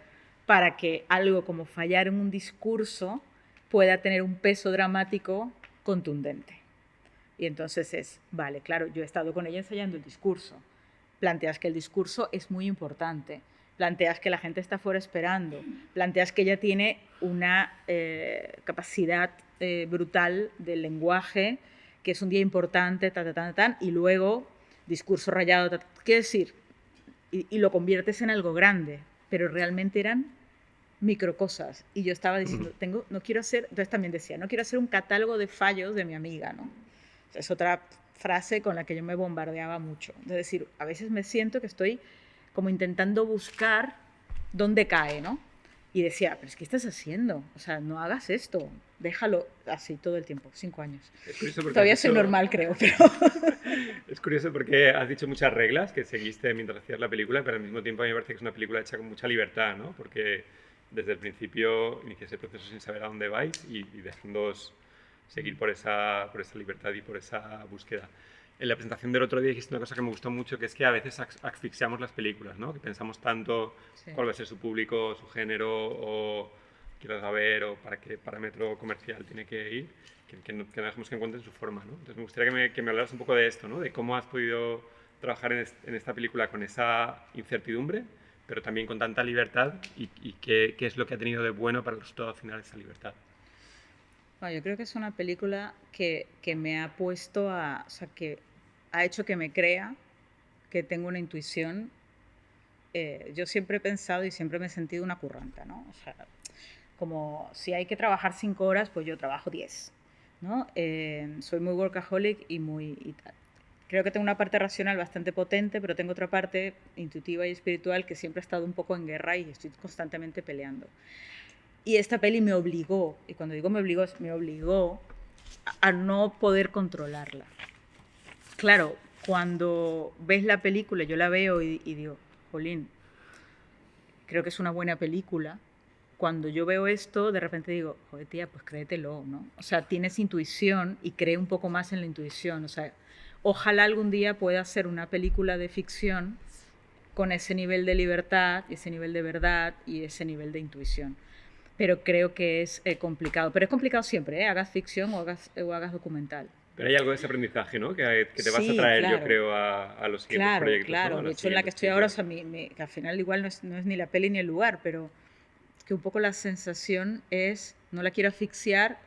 para que algo como fallar en un discurso pueda tener un peso dramático contundente. Y entonces vale, claro, yo he estado con ella ensayando el discurso. Planteas que el discurso es muy importante, planteas que la gente está fuera esperando, planteas que ella tiene una capacidad brutal del lenguaje, que es un día importante, y luego discurso rayado, quiero decir, y lo conviertes en algo grande, pero realmente eran microcosas. Y yo estaba diciendo, no quiero hacer, entonces también decía, no quiero hacer un catálogo de fallos de mi amiga, ¿no? O sea, es otra frase con la que yo me bombardeaba mucho. Es decir, a veces me siento que estoy como intentando buscar dónde cae, ¿no? Y decía, pero es que estás haciendo, o sea, no hagas esto, déjalo así todo el tiempo, 5 años. Todavía soy normal, creo, pero... Es curioso porque has dicho muchas reglas que seguiste mientras hacías la película, pero al mismo tiempo a mí me parece que es una película hecha con mucha libertad, ¿no? Porque desde el principio inicias el proceso sin saber a dónde vais y dejándoos seguir por esa libertad y por esa búsqueda. En la presentación del otro día dijiste una cosa que me gustó mucho, que es que a veces asfixiamos las películas, ¿no? Que pensamos tanto cuál va a ser su público, su género, o quiero saber, o para qué parámetro comercial tiene que ir, que no dejemos que encuentren su forma, ¿no? Entonces me gustaría que me hablaras un poco de esto, ¿no? De cómo has podido trabajar en esta película con esa incertidumbre, pero también con tanta libertad y qué es lo que ha tenido de bueno para el resultado final de esa libertad. Bueno, yo creo que es una película que me ha puesto o sea, que ha hecho que me crea que tengo una intuición. Yo siempre he pensado y siempre me he sentido una curranta, ¿no? O sea, como si hay que trabajar 5 horas, pues yo trabajo 10, ¿no? Soy muy workaholic y tal. Creo que tengo una parte racional bastante potente, pero tengo otra parte intuitiva y espiritual que siempre ha estado un poco en guerra y estoy constantemente peleando. Y esta peli me obligó, y cuando digo me obligó a no poder controlarla. Claro, cuando ves la película, yo la veo y digo, jolín, creo que es una buena película. Cuando yo veo esto, de repente digo, joder, tía, pues créetelo, ¿no? O sea, tienes intuición y cree un poco más en la intuición. O sea, ojalá algún día pueda hacer una película de ficción con ese nivel de libertad, ese nivel de verdad y ese nivel de intuición. Pero creo que es complicado. Pero es complicado siempre, ¿eh? Hagas ficción o hagas documental. Pero hay algo de ese aprendizaje, ¿no? Que te vas a traer, claro, yo creo, a los siguientes proyectos. Claro, ¿no? De hecho, en la que estoy ahora, o sea, que al final igual no es ni la peli ni el lugar, pero que un poco la sensación es, no la quiero asfixiar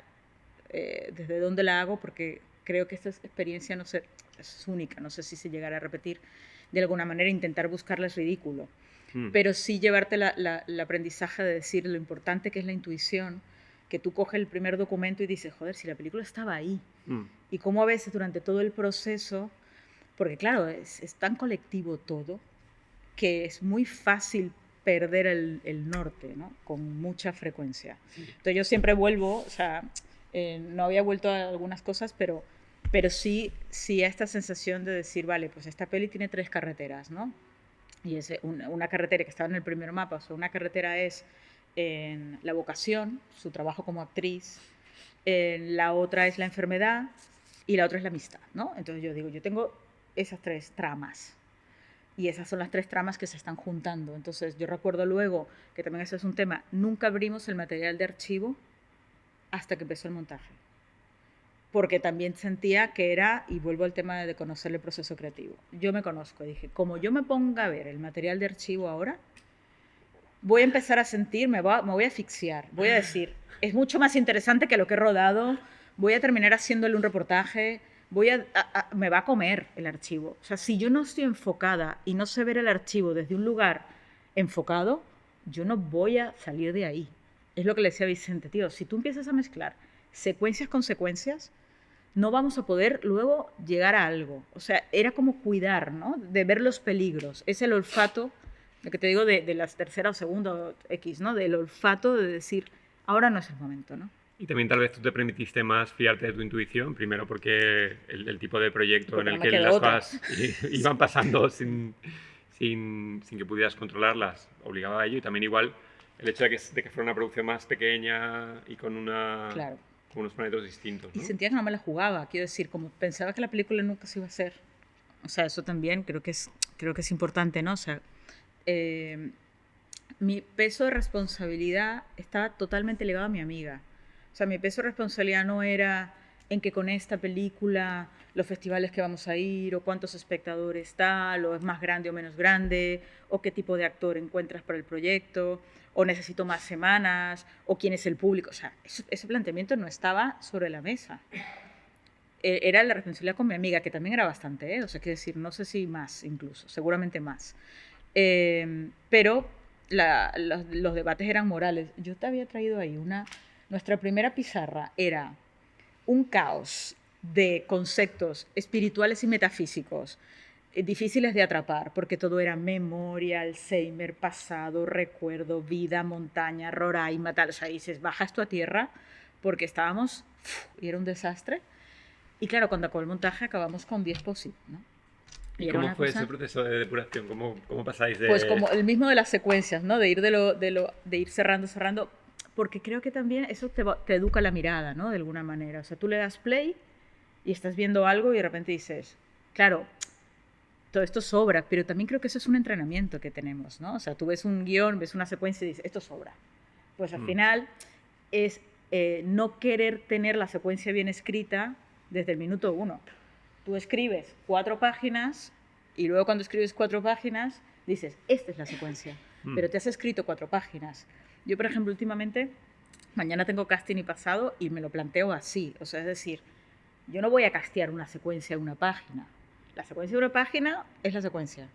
desde dónde la hago, porque creo que esta experiencia es única, no sé si se llegará a repetir de alguna manera, intentar buscarla es ridículo. Pero sí llevarte el aprendizaje de decir lo importante que es la intuición, que tú coges el primer documento y dices, joder, si la película estaba ahí. Y cómo a veces durante todo el proceso, porque claro, es tan colectivo todo, que es muy fácil perder el norte, ¿no? Con mucha frecuencia. Entonces yo siempre vuelvo, o sea, No había vuelto a algunas cosas, pero sí a esta sensación de decir, vale, pues esta peli tiene 3 carreteras, ¿no? Y es una carretera que estaba en el primer mapa, o sea, una carretera es en la vocación, su trabajo como actriz, la otra es la enfermedad y la otra es la amistad, ¿no? Entonces yo digo, yo tengo esas 3 tramas y esas son las 3 tramas que se están juntando. Entonces yo recuerdo luego, que también eso es un tema, nunca abrimos el material de archivo hasta que empezó el montaje. Porque también sentía que era, y vuelvo al tema de conocer el proceso creativo, yo me conozco, dije, como yo me ponga a ver el material de archivo ahora, voy a empezar a sentir, me voy a asfixiar, voy a decir, es mucho más interesante que lo que he rodado, voy a terminar haciéndole un reportaje, me va a comer el archivo. O sea, si yo no estoy enfocada y no sé ver el archivo desde un lugar enfocado, yo no voy a salir de ahí. Es lo que le decía a Vicente, tío, si tú empiezas a mezclar secuencias con secuencias, no vamos a poder luego llegar a algo. O sea, era como cuidar, ¿no? De ver los peligros. Es el olfato, lo que te digo de la tercera o segunda X, ¿no? Del olfato de decir, ahora no es el momento, ¿no? Y también tal vez tú te permitiste más fiarte de tu intuición, primero porque el tipo de proyecto porque en el no me que queda las otra. cosas iban pasando sin que pudieras controlarlas obligaba a ello, y también igual el hecho de que fuera una producción más pequeña y con Claro. con unos planetas distintos, ¿no? Y sentía que no me la jugaba, quiero decir, como pensaba que la película nunca se iba a hacer. O sea, eso también creo que es importante, ¿no? O sea, mi peso de responsabilidad estaba totalmente ligado a mi amiga. O sea, mi peso de responsabilidad no era en que con esta película los festivales que vamos a ir, o cuántos espectadores tal, o es más grande o menos grande, o qué tipo de actor encuentras para el proyecto, o necesito más semanas, o quién es el público. O sea, ese planteamiento no estaba sobre la mesa. Era la responsabilidad con mi amiga, que también era bastante, ¿eh? O sea, quiero decir, no sé si más incluso, seguramente más. Pero los debates eran morales. Yo te había traído ahí nuestra primera pizarra era un caos de conceptos espirituales y metafísicos difíciles de atrapar, porque todo era memoria, Alzheimer, pasado, recuerdo, vida, montaña, Roraima, tal. O sea, dices, baja esto a tierra, porque estábamos, y era un desastre. Y claro, cuando acabó el montaje acabamos con 10 POSIT, ¿no? ¿Y cómo fue ese proceso de depuración? ¿Cómo pasáis de...? Pues como el mismo de las secuencias, ¿no? De ir cerrando, porque creo que también eso te educa la mirada, ¿no? De alguna manera. O sea, tú le das play y estás viendo algo y de repente dices, claro, todo esto sobra, pero también creo que eso es un entrenamiento que tenemos, ¿no? O sea, tú ves un guión, ves una secuencia y dices, esto sobra. Pues al final es no querer tener la secuencia bien escrita desde el minuto 1. Tú escribes 4 páginas y luego cuando escribes 4 páginas dices, esta es la secuencia, pero te has escrito 4 páginas. Yo, por ejemplo, últimamente, mañana tengo casting y pasado y me lo planteo así. O sea, es decir, yo no voy a castear una secuencia de una página. La secuencia de una página es la secuencia.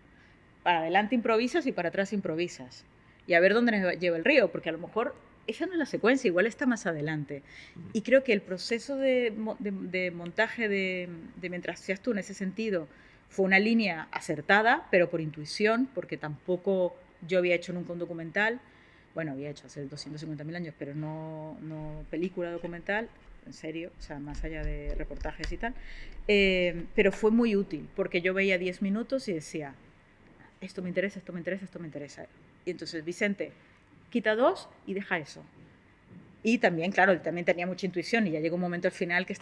Para adelante improvisas y para atrás improvisas. Y a ver dónde nos lleva el río, porque a lo mejor esa no es la secuencia, igual está más adelante. Y creo que el proceso de montaje de Mientras seas tú en ese sentido fue una línea acertada, pero por intuición, porque tampoco yo había hecho nunca un documental. Bueno, había hecho hace 250.000 años, pero no película documental, en serio, o sea, más allá de reportajes y tal. Pero fue muy útil, porque yo veía 10 minutos y decía, esto me interesa, esto me interesa, esto me interesa. Y entonces, Vicente, quita 2 y deja eso. Y también, claro, él también tenía mucha intuición y ya llegó un momento al final que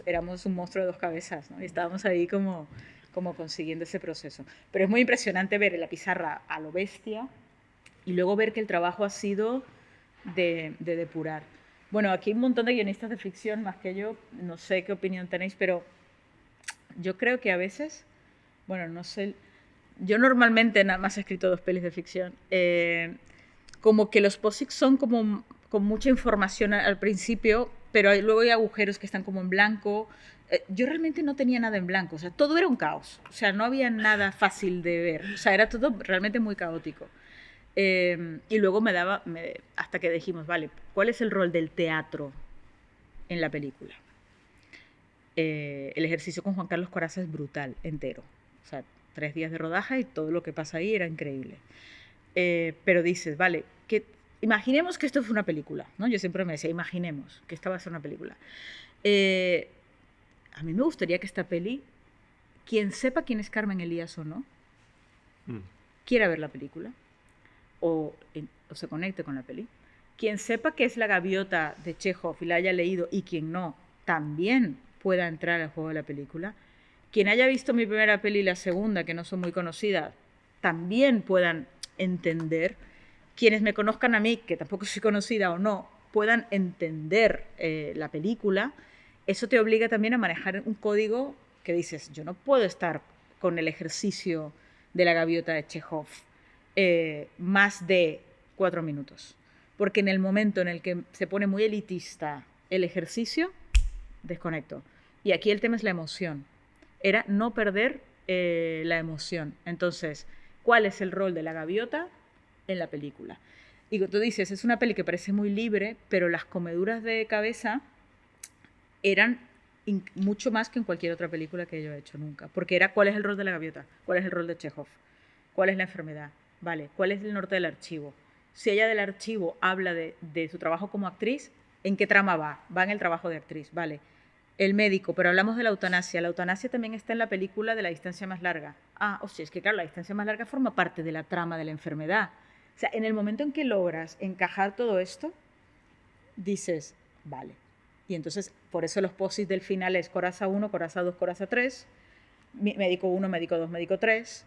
éramos un monstruo de 2 cabezas, ¿no? Y estábamos ahí como consiguiendo ese proceso. Pero es muy impresionante ver en la pizarra a lo bestia y luego ver que el trabajo ha sido de depurar. Bueno, aquí hay un montón de guionistas de ficción, más que yo, no sé qué opinión tenéis, pero yo creo que a veces, bueno, no sé, yo normalmente nada más he escrito 2 pelis de ficción, como que los POSIX son como con mucha información al principio, pero luego hay agujeros que están como en blanco. Yo realmente no tenía nada en blanco, o sea, todo era un caos, o sea, no había nada fácil de ver, o sea, era todo realmente muy caótico. Y luego hasta que dijimos, vale, ¿cuál es el rol del teatro en la película? El ejercicio con Juan Carlos Corazza es brutal, entero. O sea, 3 días de rodaje y todo lo que pasa ahí era increíble. Pero dices, vale, imaginemos que esto fue una película, ¿no? Yo siempre me decía, imaginemos que esta va a ser una película. A mí me gustaría que esta peli, quien sepa quién es Carmen Elías o no, quiera ver la película o se conecte con la peli. Quien sepa que es la gaviota de Chekhov y la haya leído y quien no, también pueda entrar al juego de la película. Quien haya visto mi primera peli y la segunda, que no son muy conocidas, también puedan entender. Quienes me conozcan a mí, que tampoco soy conocida o no, puedan entender la película. Eso te obliga también a manejar un código que dices, yo no puedo estar con el ejercicio de la gaviota de Chekhov más de 4 minutos. Porque en el momento en el que se pone muy elitista el ejercicio, desconecto. Y aquí el tema es la emoción. Era no perder la emoción. Entonces, ¿cuál es el rol de la gaviota en la película? Y tú dices, es una peli que parece muy libre, pero las comeduras de cabeza eran mucho más que en cualquier otra película que yo he hecho nunca. Porque era, ¿cuál es el rol de la gaviota? ¿Cuál es el rol de Chekhov? ¿Cuál es la enfermedad? Vale, ¿cuál es el norte del archivo? Si ella del archivo habla de su trabajo como actriz, ¿en qué trama va? Va en el trabajo de actriz, vale. El médico, pero hablamos de la eutanasia. La eutanasia también está en la película de La distancia más larga. Hostia, es que claro, La distancia más larga forma parte de la trama de la enfermedad. O sea, en el momento en que logras encajar todo esto, dices, vale. Y entonces, por eso los posis del final es Coraza 1, Coraza 2, Coraza 3, médico 1, médico 2, médico 3,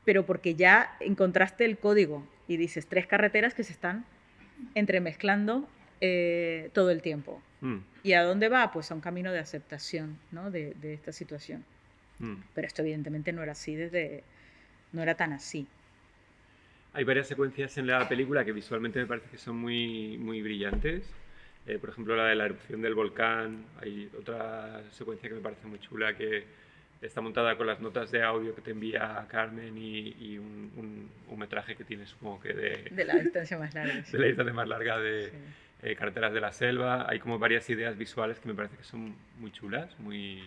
pero porque ya encontraste el código y dices 3 carreteras que se están entremezclando todo el tiempo. ¿Y a dónde va? Pues a un camino de aceptación, ¿no? de esta situación. Pero esto evidentemente no era así no era tan así. Hay varias secuencias en la película que visualmente me parece que son muy, muy brillantes. Por ejemplo, la de la erupción del volcán. Hay otra secuencia que me parece muy chula que está montada con las notas de audio que te envía Carmen y un metraje que tiene, supongo que de la distancia más larga. De la distancia más larga de Carreteras de la Selva. Hay como varias ideas visuales que me parece que son muy chulas, muy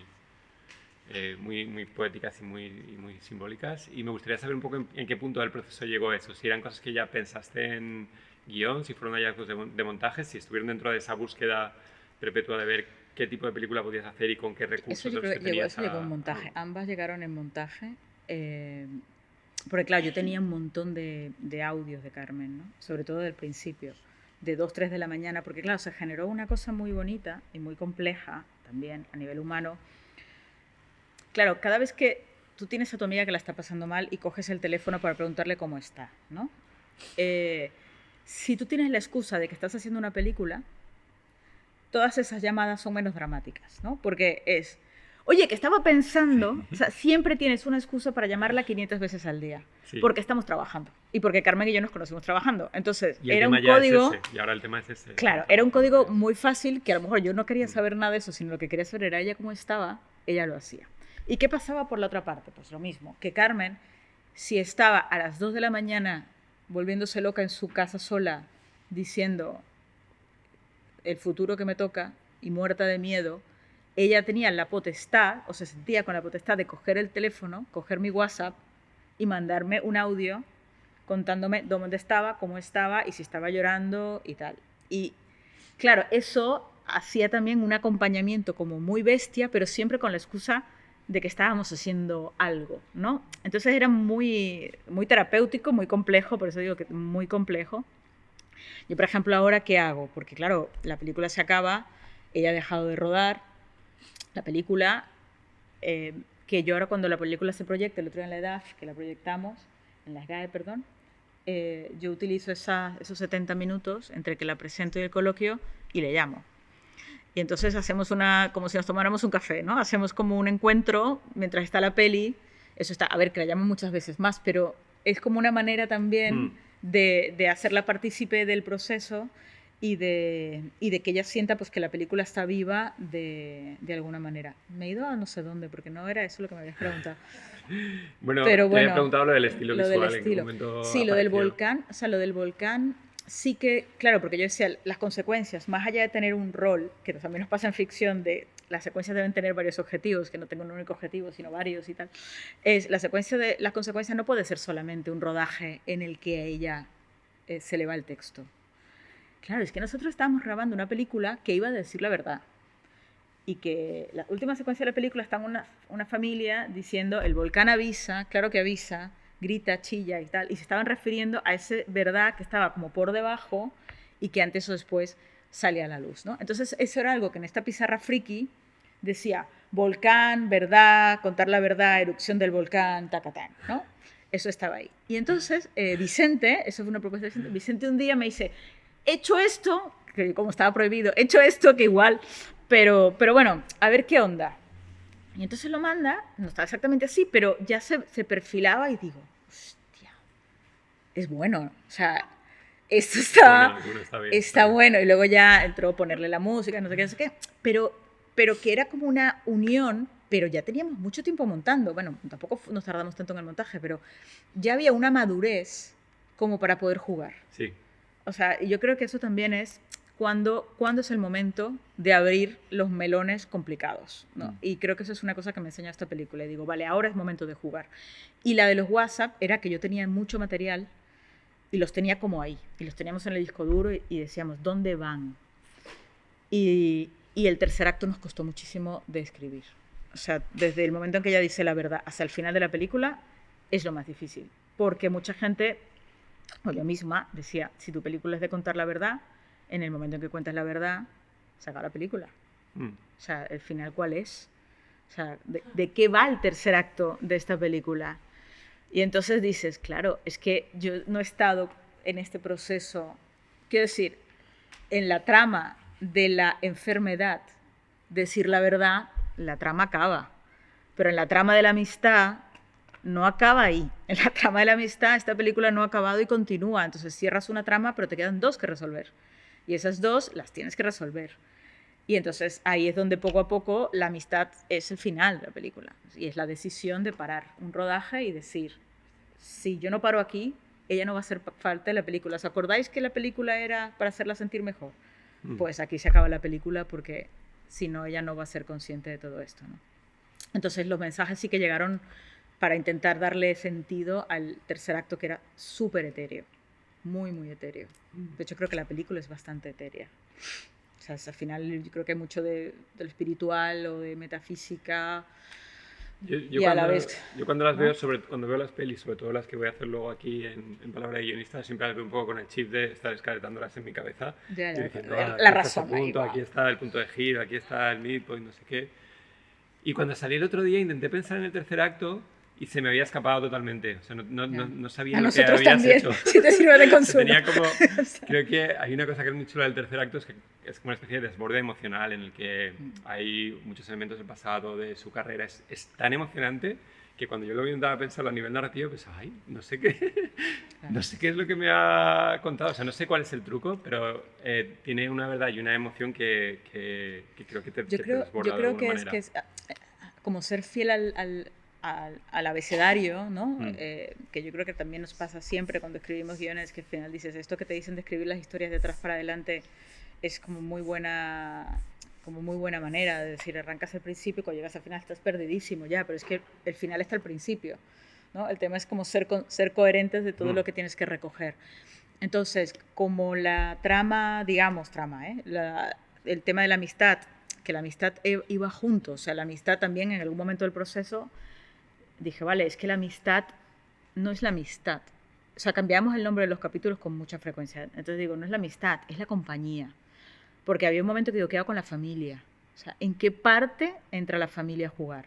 poéticas y muy simbólicas. Y me gustaría saber un poco en qué punto del proceso llegó eso. Si eran cosas que ya pensaste en guión, si fueron hallazgos de montaje, si estuvieron dentro de esa búsqueda perpetua de ver qué tipo de película podías hacer y con qué recursos eso llegó en montaje. Ambas llegaron en montaje. Porque claro, yo tenía un montón de audios de Carmen, ¿no? Sobre todo del principio, de 2, 3 de la mañana, porque claro, se generó una cosa muy bonita y muy compleja también a nivel humano. Claro, cada vez que tú tienes a tu amiga que la está pasando mal y coges el teléfono para preguntarle cómo está, ¿no? Si tú tienes la excusa de que estás haciendo una película, todas esas llamadas son menos dramáticas, ¿no? Porque es, oye, que estaba pensando, o sea, siempre tienes una excusa para llamarla 500 veces al día, porque estamos trabajando y porque Carmen y yo nos conocemos trabajando. Entonces, era un código... y ahora el tema es ese. Claro, era un código muy fácil que a lo mejor yo no quería saber nada de eso, sino lo que quería saber era ella cómo estaba, ella lo hacía. ¿Y qué pasaba por la otra parte? Pues lo mismo, que Carmen, si estaba a las 2 de la mañana volviéndose loca en su casa sola, diciendo el futuro que me toca y muerta de miedo, ella tenía la potestad, o se sentía con la potestad de coger el teléfono, coger mi WhatsApp y mandarme un audio contándome dónde estaba, cómo estaba y si estaba llorando y tal. Y claro, eso hacía también un acompañamiento como muy bestia, pero siempre con la excusa de que estábamos haciendo algo, ¿no? Entonces era muy, muy terapéutico, muy complejo, por eso digo que muy complejo. Yo, por ejemplo, ahora, ¿qué hago? Porque, claro, la película se acaba, ella ha dejado de rodar, la película, que yo ahora cuando la película se proyecta, el otro día en la EDAF, que la proyectamos, en la SGAE, perdón, yo utilizo esos 70 minutos entre que la presento y el coloquio y le llamo. Y entonces hacemos como si nos tomáramos un café, ¿no? Hacemos como un encuentro mientras está la peli. Eso está, a ver, que la llamo muchas veces más, pero es como una manera también de hacerla partícipe del proceso y de que ella sienta pues, que la película está viva de alguna manera. Me he ido a no sé dónde, porque no era eso lo que me habías preguntado. Bueno, te había preguntado lo del estilo visual. Del estilo. ¿En qué momento sí, lo del volcán, o sea, lo del volcán sí que, claro, porque yo decía, las consecuencias, más allá de tener un rol, que también nos pasa en ficción, de las secuencias deben tener varios objetivos, que no tengo un único objetivo, sino varios y tal, las consecuencias no puede ser solamente un rodaje en el que a ella se le va el texto. Claro, es que nosotros estábamos grabando una película que iba a decir la verdad. Y que la última secuencia de la película está una familia diciendo el volcán avisa, claro que avisa, grita, chilla y tal. Y se estaban refiriendo a esa verdad que estaba como por debajo y que antes o después salía a la luz, ¿no? Entonces eso era algo que en esta pizarra friki decía volcán, verdad, contar la verdad, erupción del volcán, tacatán, ¿no? Eso estaba ahí. Y entonces Vicente, eso fue una propuesta de Vicente, Vicente un día me dice, he hecho esto, que como estaba prohibido, he hecho esto que igual, pero bueno, a ver qué onda. Y entonces lo manda, no estaba exactamente así, pero ya se perfilaba y digo, hostia, es bueno, o sea, esto está bueno. Y luego ya entró a ponerle la música, no sé qué, no sé qué, pero que era como una unión, pero ya teníamos mucho tiempo montando, bueno, tampoco nos tardamos tanto en el montaje, pero ya había una madurez como para poder jugar. Sí. O sea, yo creo que eso también es cuando es el momento de abrir los melones complicados, ¿no? Y creo que eso es una cosa que me enseña esta película. Y digo, vale, ahora es momento de jugar. Y la de los WhatsApp era que yo tenía mucho material y los tenía como ahí. Y los teníamos en el disco duro y decíamos, ¿dónde van? Y el tercer acto nos costó muchísimo de escribir. O sea, desde el momento en que ella dice la verdad hasta el final de la película es lo más difícil. Porque mucha gente, o yo misma, decía, si tu película es de contar la verdad, en el momento en que cuentas la verdad, se acaba la película. O sea, ¿el final cuál es? O sea, ¿de qué va el tercer acto de esta película? Y entonces dices, claro, es que yo no he estado en este proceso, quiero decir, en la trama de la enfermedad, decir la verdad, la trama acaba. Pero en la trama de la amistad, no acaba ahí. En la trama de la amistad, esta película no ha acabado y continúa. Entonces cierras una trama, pero te quedan dos que resolver. Y esas dos las tienes que resolver. Y entonces ahí es donde poco a poco la amistad es el final de la película. Y es la decisión de parar un rodaje y decir, si yo no paro aquí, ella no va a ser parte de la película. ¿Os acordáis que la película era para hacerla sentir mejor? Pues aquí se acaba la película porque si no, ella no va a ser consciente de todo esto, ¿no? Entonces los mensajes sí que llegaron para intentar darle sentido al tercer acto, que era súper etéreo. Muy, muy etéreo. De hecho, creo que la película es bastante etérea. O sea, al final yo creo que hay mucho de lo espiritual o de metafísica. Yo cuando las ¿no? veo, cuando veo las pelis, sobre todo las que voy a hacer luego aquí en Palabra de Guionista, siempre las veo un poco con el chip de estar escaletándolas en mi cabeza. Ya, y diciendo, la razón. Aquí está el punto de giro, aquí está el midpoint, no sé qué. Y cuando salí el otro día intenté pensar en el tercer acto y se me había escapado totalmente. O sea, no sabía lo que habías también, hecho. Si te sirve de consuelo. Tenía como, creo que hay una cosa que es muy chula del tercer acto, es que es como una especie de desborde emocional en el que hay muchos elementos del pasado, de su carrera. Es tan emocionante que cuando yo lo intentaba pensarlo a nivel narrativo, pensaba, ay, no sé qué es lo que me ha contado. O sea, no sé cuál es el truco, pero tiene una verdad y una emoción que creo que te desborda de alguna manera. Que es como ser fiel al abecedario, ¿no? Que yo creo que también nos pasa siempre cuando escribimos guiones, que al final dices, esto que te dicen de escribir las historias de atrás para adelante es como muy buena manera de decir, arrancas al principio y cuando llegas al final estás perdidísimo ya, pero es que el final está al principio, ¿no? El tema es como ser coherentes de todo lo que tienes que recoger. Entonces, como la trama, el tema de la amistad, que la amistad iba junto, o sea, la amistad también en algún momento del proceso dije, vale, es que la amistad no es la amistad. O sea, cambiamos el nombre de los capítulos con mucha frecuencia. Entonces digo, no es la amistad, es la compañía. Porque había un momento que digo, ¿qué hago con la familia? O sea, ¿en qué parte entra la familia a jugar?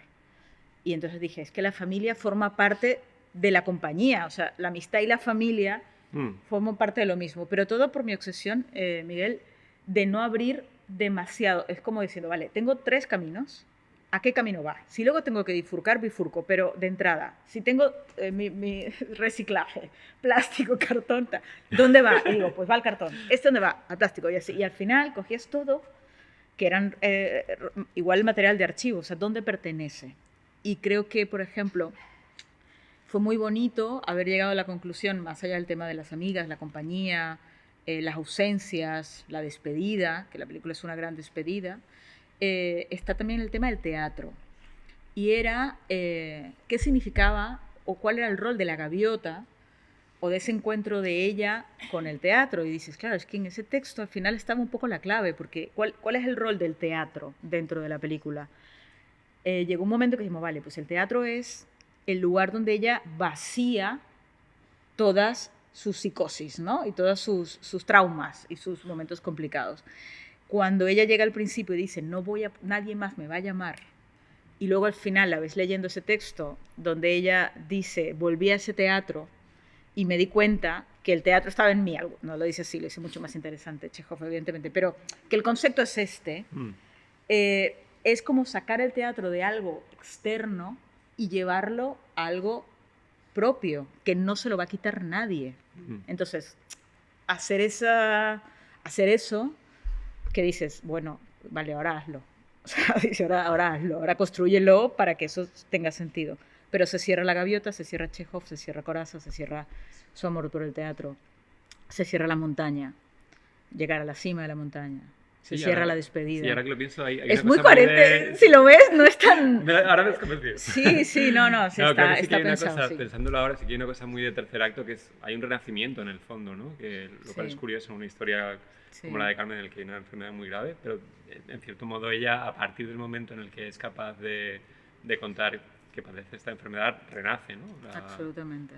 Y entonces dije, es que la familia forma parte de la compañía. O sea, la amistad y la familia forman parte de lo mismo. Pero todo por mi obsesión, Miguel, de no abrir demasiado. Es como diciendo, vale, tengo 3 caminos. ¿A qué camino va? Si luego tengo que bifurcar, bifurco, pero de entrada, si tengo mi reciclaje, plástico, cartón, ¿dónde va? Y digo, pues va al cartón. ¿Este dónde va? Al plástico. Y así. Y al final cogías todo, que eran igual material de archivo, o sea, ¿dónde pertenece? Y creo que, por ejemplo, fue muy bonito haber llegado a la conclusión, más allá del tema de las amigas, la compañía, las ausencias, la despedida, que la película es una gran despedida. Está también el tema del teatro. Y era qué significaba o cuál era el rol de la gaviota o de ese encuentro de ella con el teatro. Y dices, claro, es que en ese texto al final estaba un poco la clave, porque ¿cuál es el rol del teatro dentro de la película? Llegó un momento que dijimos, vale, pues el teatro es el lugar donde ella vacía todas sus psicosis, ¿no? Y todos sus traumas y sus momentos complicados. Cuando ella llega al principio y dice, nadie más me va a llamar, y luego al final la ves leyendo ese texto donde ella dice, volví a ese teatro y me di cuenta que el teatro estaba en mí, no lo dice así, lo dice mucho más interesante Chekhov, evidentemente, pero que el concepto es este, es como sacar el teatro de algo externo y llevarlo a algo propio, que no se lo va a quitar nadie. Entonces, hacer eso, que dices, bueno, vale, ahora hazlo. O sea, dice, ahora hazlo, ahora constrúyelo para que eso tenga sentido. Pero se cierra La Gaviota, se cierra Chekhov, se cierra Corazza, se cierra su amor por el teatro, se cierra La montaña, llegar a la cima de la montaña. Se cierra la despedida. Sí, ahora que lo pienso, hay es muy coherente. Si lo ves, no es tan... Ahora me has convencido. Sí, no, sí, no, está, sí está que hay pensado. Una cosa, sí. Pensándolo ahora, sí que hay una cosa muy de tercer acto, que es hay un renacimiento en el fondo, ¿no? Lo cual es curioso en una historia como la de Carmen, en la que hay una enfermedad muy grave, pero en cierto modo ella, a partir del momento en el que es capaz de contar que padece esta enfermedad, renace, ¿no? Absolutamente.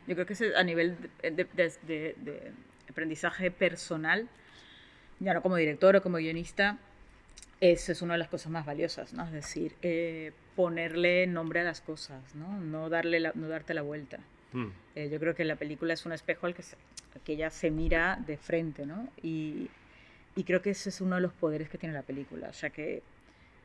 Yo creo que a nivel de aprendizaje personal, ya no como director o como guionista, eso es una de las cosas más valiosas, ¿no? Es decir, ponerle nombre a las cosas, no darte la vuelta. Yo creo que la película es un espejo al que ella se mira de frente, ¿no? Y creo que ese es uno de los poderes que tiene la película, o sea que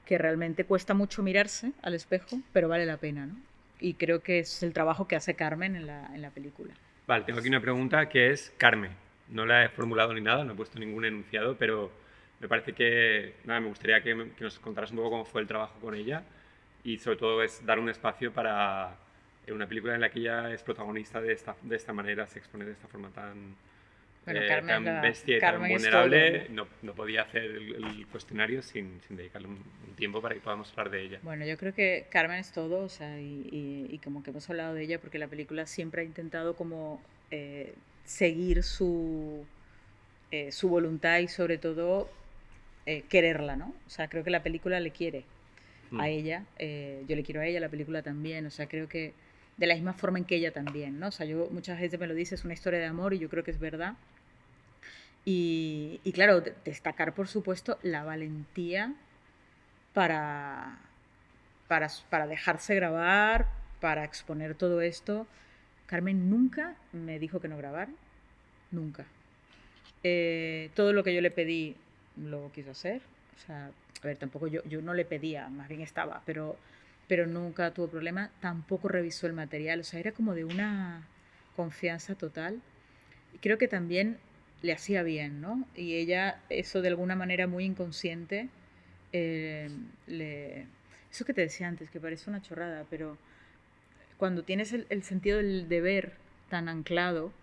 realmente cuesta mucho mirarse al espejo, pero vale la pena, ¿no? Y creo que es el trabajo que hace Carmen en la película. Vale, tengo aquí una pregunta que es Carmen. No la he formulado ni nada, no he puesto ningún enunciado, pero me parece que, me gustaría que nos contaras un poco cómo fue el trabajo con ella y sobre todo es dar un espacio para una película en la que ella es protagonista de esta manera, se expone de esta forma tan bestia y tan vulnerable. No podía hacer el cuestionario sin dedicarle un tiempo para que podamos hablar de ella. Bueno, yo creo que Carmen es todo, o sea, y como que hemos hablado de ella porque la película siempre ha intentado como seguir su voluntad y sobre todo quererla, ¿no? O sea, creo que la película le quiere a ella, yo le quiero a ella, la película también, o sea, creo que de la misma forma en que ella también, ¿no? O sea, mucha gente me lo dice, es una historia de amor y yo creo que es verdad. Y claro, destacar, por supuesto, la valentía para dejarse grabar, para exponer todo esto. Carmen nunca me dijo que no grabara, nunca. Todo lo que yo le pedí lo quiso hacer. O sea, a ver, tampoco yo no le pedía, más bien estaba, pero nunca tuvo problema. Tampoco revisó el material, o sea, era como de una confianza total. Y creo que también le hacía bien, ¿no? Y ella, eso de alguna manera muy inconsciente, eso que te decía antes, que parece una chorrada, pero cuando tienes el sentido del deber tan anclado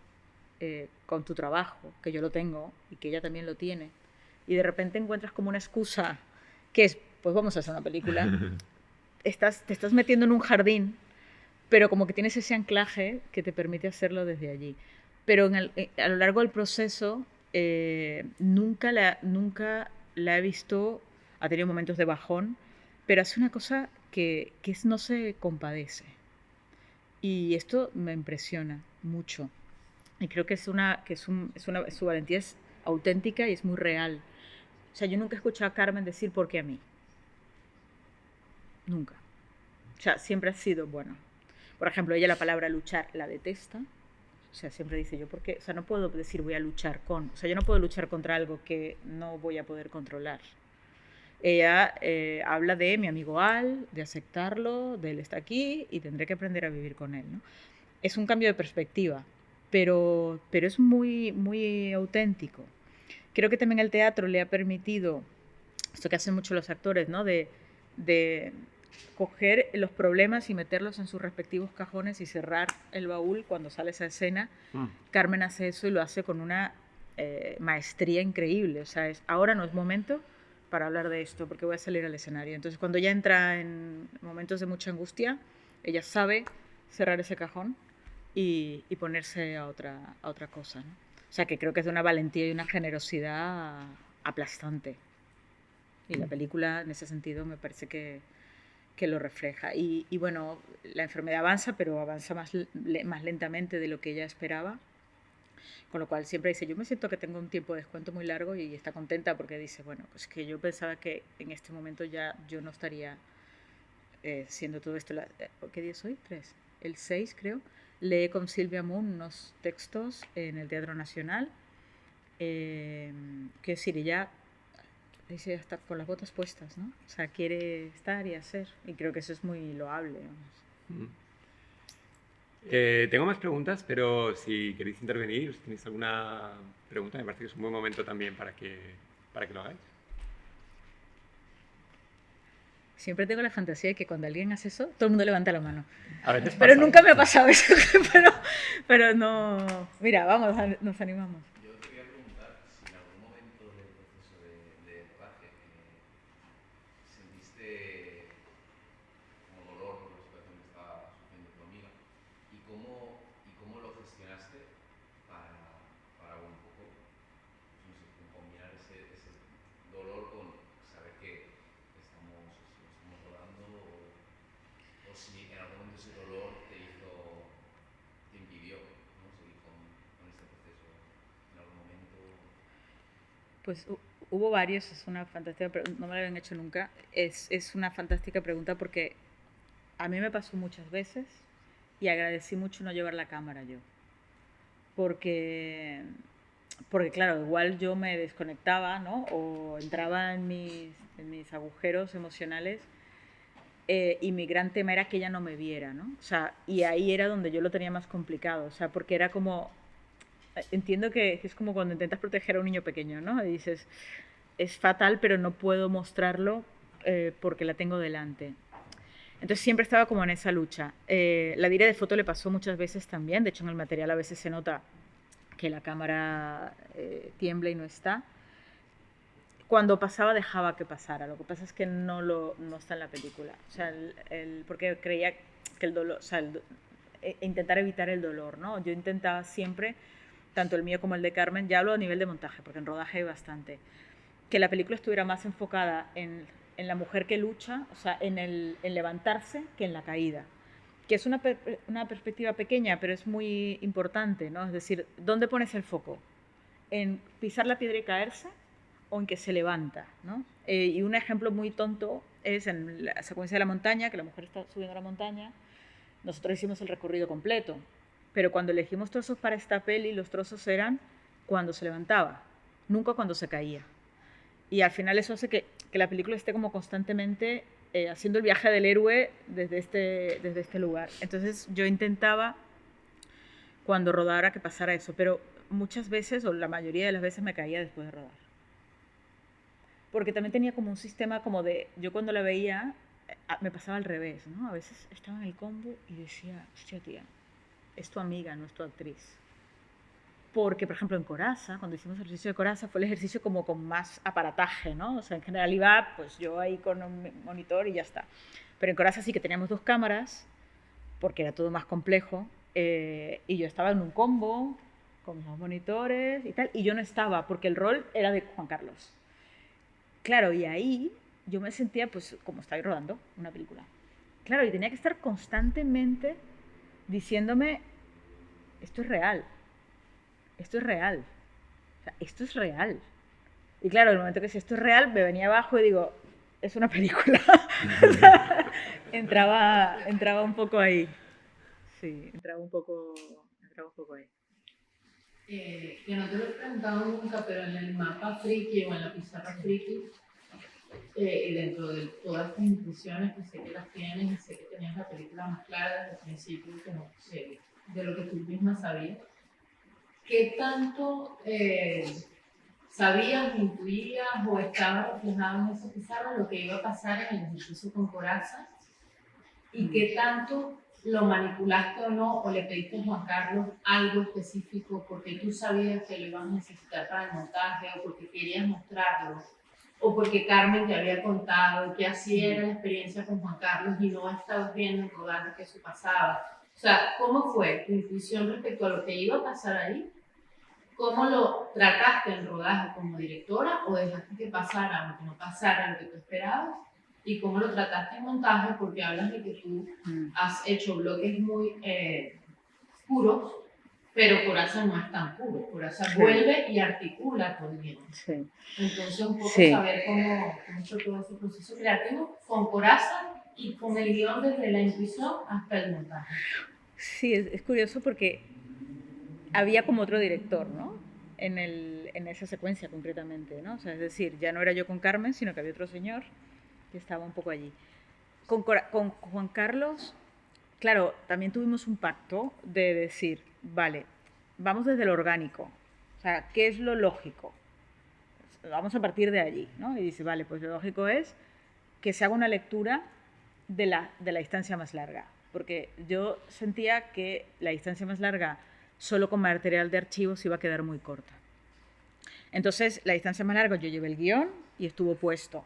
con tu trabajo, que yo lo tengo y que ella también lo tiene, y de repente encuentras como una excusa que es, pues vamos a hacer una película, te estás metiendo en un jardín, pero como que tienes ese anclaje que te permite hacerlo desde allí. Pero a lo largo del proceso nunca la he visto, ha tenido momentos de bajón, pero hace una cosa que no se compadece. Y esto me impresiona mucho. Y creo que su valentía es auténtica y es muy real. O sea, yo nunca he escuchado a Carmen decir ¿por qué a mí? Nunca. O sea, siempre ha sido, bueno, por ejemplo, ella la palabra luchar la detesta. O sea, siempre dice yo, ¿por qué? O sea, no puedo decir voy a luchar con. O sea, yo no puedo luchar contra algo que no voy a poder controlar. Ella habla de mi amigo Al, de aceptarlo, de él está aquí y tendré que aprender a vivir con él, ¿no? Es un cambio de perspectiva, pero es muy, muy auténtico. Creo que también el teatro le ha permitido, esto que hacen mucho los actores, ¿no? De coger los problemas y meterlos en sus respectivos cajones y cerrar el baúl cuando sale esa escena. Carmen hace eso y lo hace con una maestría increíble. O sea, ahora no es momento para hablar de esto porque voy a salir al escenario. Entonces, cuando ella entra en momentos de mucha angustia, ella sabe cerrar ese cajón y ponerse a otra cosa, ¿no? O sea, que creo que es de una valentía y una generosidad aplastante. Y la película, en ese sentido, me parece que lo refleja. Y bueno, la enfermedad avanza, pero avanza más lentamente de lo que ella esperaba. Con lo cual siempre dice, yo me siento que tengo un tiempo de descuento muy largo y está contenta porque dice, bueno, pues que yo pensaba que en este momento ya yo no estaría siendo todo esto. ¿Qué día es hoy? 3. El 6 creo. Lee con Silvia Moon unos textos en el Teatro Nacional. Que decir, ella dice hasta con las botas puestas, ¿no? O sea, quiere estar y hacer. Y creo que eso es muy loable. Vamos. Tengo más preguntas, pero si queréis intervenir, si tenéis alguna pregunta, me parece que es un buen momento también para que lo hagáis. Siempre tengo la fantasía de que cuando alguien hace eso, todo el mundo levanta la mano. A veces pero pasa. Nunca me ha pasado eso. pero no... Mira, vamos, nos animamos. Yo te quería preguntar si en algún momento del proceso de rodaje sentiste como dolor por la situación que estaba sufriendo tu amiga y cómo lo gestionaste para un poco, no sé, combinar ese dolor con saber que estamos rodando o si en algún momento ese dolor te impidió, ¿no? Seguir con este proceso en algún momento. Pues hubo varios, es una fantástica pregunta, no me la habían hecho nunca. Es una fantástica pregunta porque a mí me pasó muchas veces y agradecí mucho no llevar la cámara yo. Porque claro, igual yo me desconectaba, ¿no? O entraba en mis agujeros emocionales y mi gran tema era que ella no me viera, ¿no? O sea, y ahí era donde yo lo tenía más complicado, o sea, porque era como, entiendo que es como cuando intentas proteger a un niño pequeño, ¿no? Y dices, es fatal, pero no puedo mostrarlo porque la tengo delante. Entonces siempre estaba como en esa lucha. La dire de foto le pasó muchas veces también, de hecho en el material a veces se nota que la cámara tiembla y no está. Cuando pasaba dejaba que pasara, lo que pasa es que no está en la película, o sea, porque creía que el dolor, o sea, intentar evitar el dolor, ¿no? Yo intentaba siempre, tanto el mío como el de Carmen, ya hablo a nivel de montaje, porque en rodaje hay bastante, que la película estuviera más enfocada en la mujer que lucha, o sea, en levantarse que en la caída, que es una perspectiva pequeña, pero es muy importante, ¿no? Es decir, ¿dónde pones el foco? ¿En pisar la piedra y caerse o en que se levanta, ¿no? Y un ejemplo muy tonto es en la secuencia de la montaña, que la mujer está subiendo la montaña. Nosotros hicimos el recorrido completo, pero cuando elegimos trozos para esta peli, los trozos eran cuando se levantaba, nunca cuando se caía. Y al final eso hace que la película esté como constantemente haciendo el viaje del héroe desde este lugar. Entonces yo intentaba, cuando rodara, que pasara eso, pero muchas veces, o la mayoría de las veces, me caía después de rodar. Porque también tenía como un sistema como de, yo cuando la veía, me pasaba al revés, ¿no? A veces estaba en el combo y decía, hostia tía, es tu amiga, no es tu actriz. Porque, por ejemplo, en Coraza, cuando hicimos el ejercicio de Coraza, fue el ejercicio como con más aparataje, ¿no? O sea, en general iba, pues yo ahí con un monitor y ya está. Pero en Coraza sí que teníamos 2 cámaras, porque era todo más complejo, y yo estaba en un combo, con mis 2 monitores y tal, y yo no estaba, porque el rol era de Juan Carlos. Claro, y ahí yo me sentía, pues, como estoy rodando una película. Claro, y tenía que estar constantemente diciéndome, esto es real, esto es real, o sea, esto es real. Y claro, el momento que si esto es real, me venía abajo y digo, es una película. entraba un poco ahí. Sí, entraba un poco ahí. Que no te lo he preguntado nunca, pero en el mapa friki o en la pizarra friki, y dentro de todas estas impresiones que sé que las tienes y sé que tenías la película más clara desde el principio que no, de lo que tú misma sabías, ¿qué tanto sabías, intuías o estaba reflejado en esa pizarra lo que iba a pasar en el ejercicio con Coraza? ¿Y qué tanto lo manipulaste o no, o le pediste a Juan Carlos algo específico porque tú sabías que lo ibas a necesitar para el montaje o porque querías mostrarlo? O porque Carmen te había contado que así era la experiencia con Juan Carlos y no estabas viendo en rodaje que eso pasaba. O O sea, ¿cómo fue tu intuición respecto a lo que iba a pasar ahí? ¿Cómo lo trataste en rodaje como directora o dejaste que pasara, aunque no pasara lo que tú esperabas? ¿Y cómo lo trataste en montaje? Porque hablas de que tú has hecho bloques muy puros, pero Coraza no es tan puro. Coraza vuelve y articula con el guión. Sí. Entonces, un poco Sí. saber cómo fue todo ese proceso creativo con Coraza y con el guión desde la intuición hasta el montaje. Sí, es curioso porque había como otro director, ¿no? En esa secuencia concretamente, ¿no? O sea, es decir, ya no era yo con Carmen, sino que había otro señor que estaba un poco allí. Con Juan Carlos, claro, también tuvimos un pacto de decir, vale, vamos desde lo orgánico, o sea, ¿qué es lo lógico? Vamos a partir de allí, ¿no? Y dice, vale, pues lo lógico es que se haga una lectura de la distancia más larga, porque yo sentía que la distancia más larga solo con material de archivos iba a quedar muy corta. Entonces, la distancia más larga, yo llevé el guión y estuvo puesto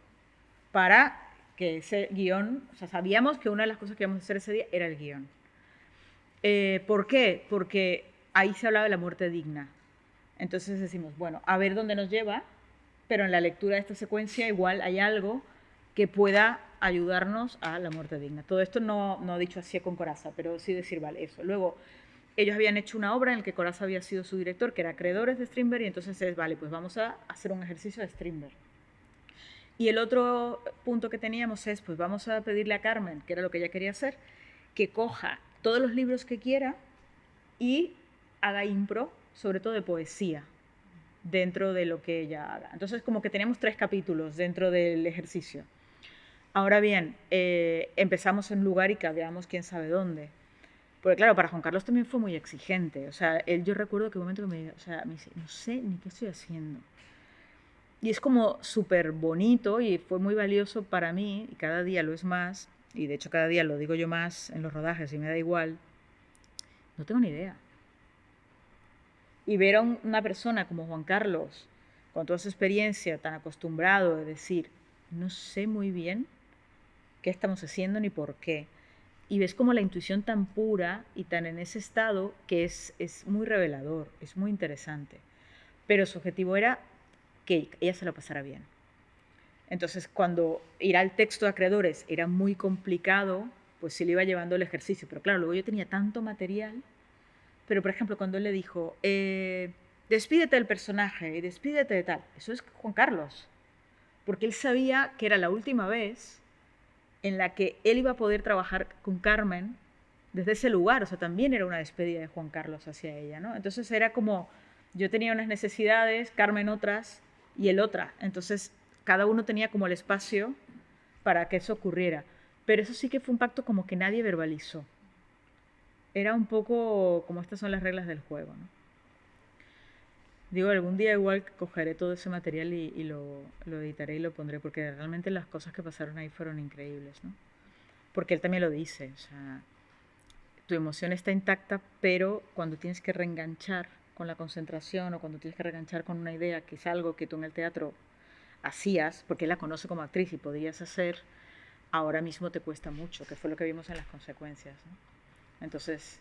para que ese guión, o sea, sabíamos que una de las cosas que íbamos a hacer ese día era el guión. ¿Por qué? Porque ahí se hablaba de la muerte digna. Entonces decimos, bueno, a ver dónde nos lleva, pero en la lectura de esta secuencia igual hay algo que pueda ayudarnos a la muerte digna. Todo esto no dicho así con Coraza, pero sí decir, vale, eso. Luego, ellos habían hecho una obra en la que Coraza había sido su director, que era Acreedores de Strindberg, y entonces es, vale, pues vamos a hacer un ejercicio de Strindberg. Y el otro punto que teníamos es, pues vamos a pedirle a Carmen, que era lo que ella quería hacer, que coja todos los libros que quiera y haga impro, sobre todo de poesía, dentro de lo que ella haga. Entonces, como que teníamos 3 capítulos dentro del ejercicio. Ahora bien, empezamos en un lugar y cambiamos quién sabe dónde. Porque claro, para Juan Carlos también fue muy exigente. O sea, yo recuerdo que un momento me dice, no sé ni qué estoy haciendo. Y es como súper bonito y fue muy valioso para mí, y cada día lo es más, y de hecho cada día lo digo yo más en los rodajes y me da igual, no tengo ni idea. Y ver a una persona como Juan Carlos, con toda esa experiencia, tan acostumbrado de decir, no sé muy bien qué estamos haciendo ni por qué. Y ves como la intuición tan pura y tan en ese estado que es muy revelador, es muy interesante. Pero su objetivo era que ella se lo pasara bien. Entonces, cuando ir al texto de Acreedores era muy complicado, pues sí le iba llevando el ejercicio. Pero claro, luego yo tenía tanto material. Pero, por ejemplo, cuando él le dijo, despídete del personaje y despídete de tal, eso es Juan Carlos. Porque él sabía que era la última vez en la que él iba a poder trabajar con Carmen desde ese lugar. O sea, también era una despedida de Juan Carlos hacia ella, ¿no? Entonces era como, yo tenía unas necesidades, Carmen otras y él otra. Entonces, cada uno tenía como el espacio para que eso ocurriera. Pero eso sí que fue un pacto como que nadie verbalizó. Era un poco como estas son las reglas del juego, ¿no? Digo, algún día igual cogeré todo ese material y lo editaré y lo pondré, porque realmente las cosas que pasaron ahí fueron increíbles, ¿no? Porque él también lo dice, o sea, tu emoción está intacta, pero cuando tienes que reenganchar con la concentración o cuando tienes que reenganchar con una idea, que es algo que tú en el teatro hacías, porque él la conoce como actriz y podías hacer, ahora mismo te cuesta mucho, que fue lo que vimos en las consecuencias, ¿no? Entonces,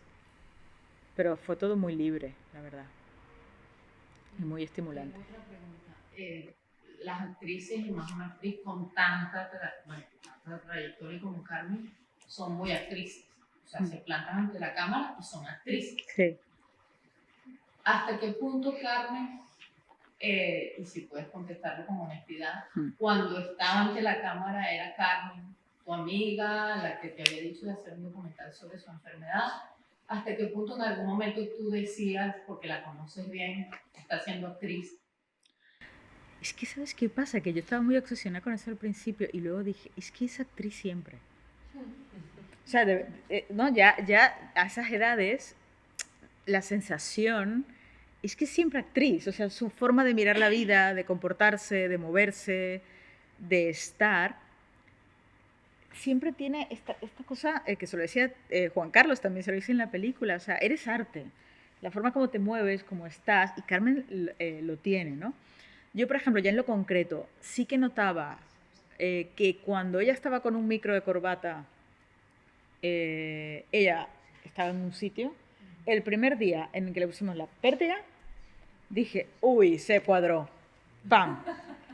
pero fue todo muy libre, la verdad, y muy estimulante. Otra pregunta. Las actrices, y más una actriz con tanta trayectoria como Carmen, son muy actrices. O sea, se plantan ante la cámara y son actrices. Sí. ¿Hasta qué punto, Carmen, y si puedes contestarlo con honestidad, cuando estaba ante la cámara era Carmen, tu amiga, la que te había dicho de hacer un documental sobre su enfermedad? ¿Hasta qué punto en algún momento tú decías, porque la conoces bien, está siendo actriz? Es que, ¿sabes qué pasa? Que yo estaba muy obsesionada con eso al principio y luego dije, es que es actriz siempre. O sea, no, ya a esas edades, la sensación es que es siempre actriz. O sea, su forma de mirar la vida, de comportarse, de moverse, de estar, siempre tiene esta cosa que se lo decía Juan Carlos, también se lo dice en la película. O sea, eres arte. La forma como te mueves, como estás, y Carmen lo tiene, ¿no? Yo, por ejemplo, ya en lo concreto, sí que notaba que cuando ella estaba con un micro de corbata, ella estaba en un sitio. El primer día en el que le pusimos la pértiga, dije, uy, se cuadró. ¡Pam!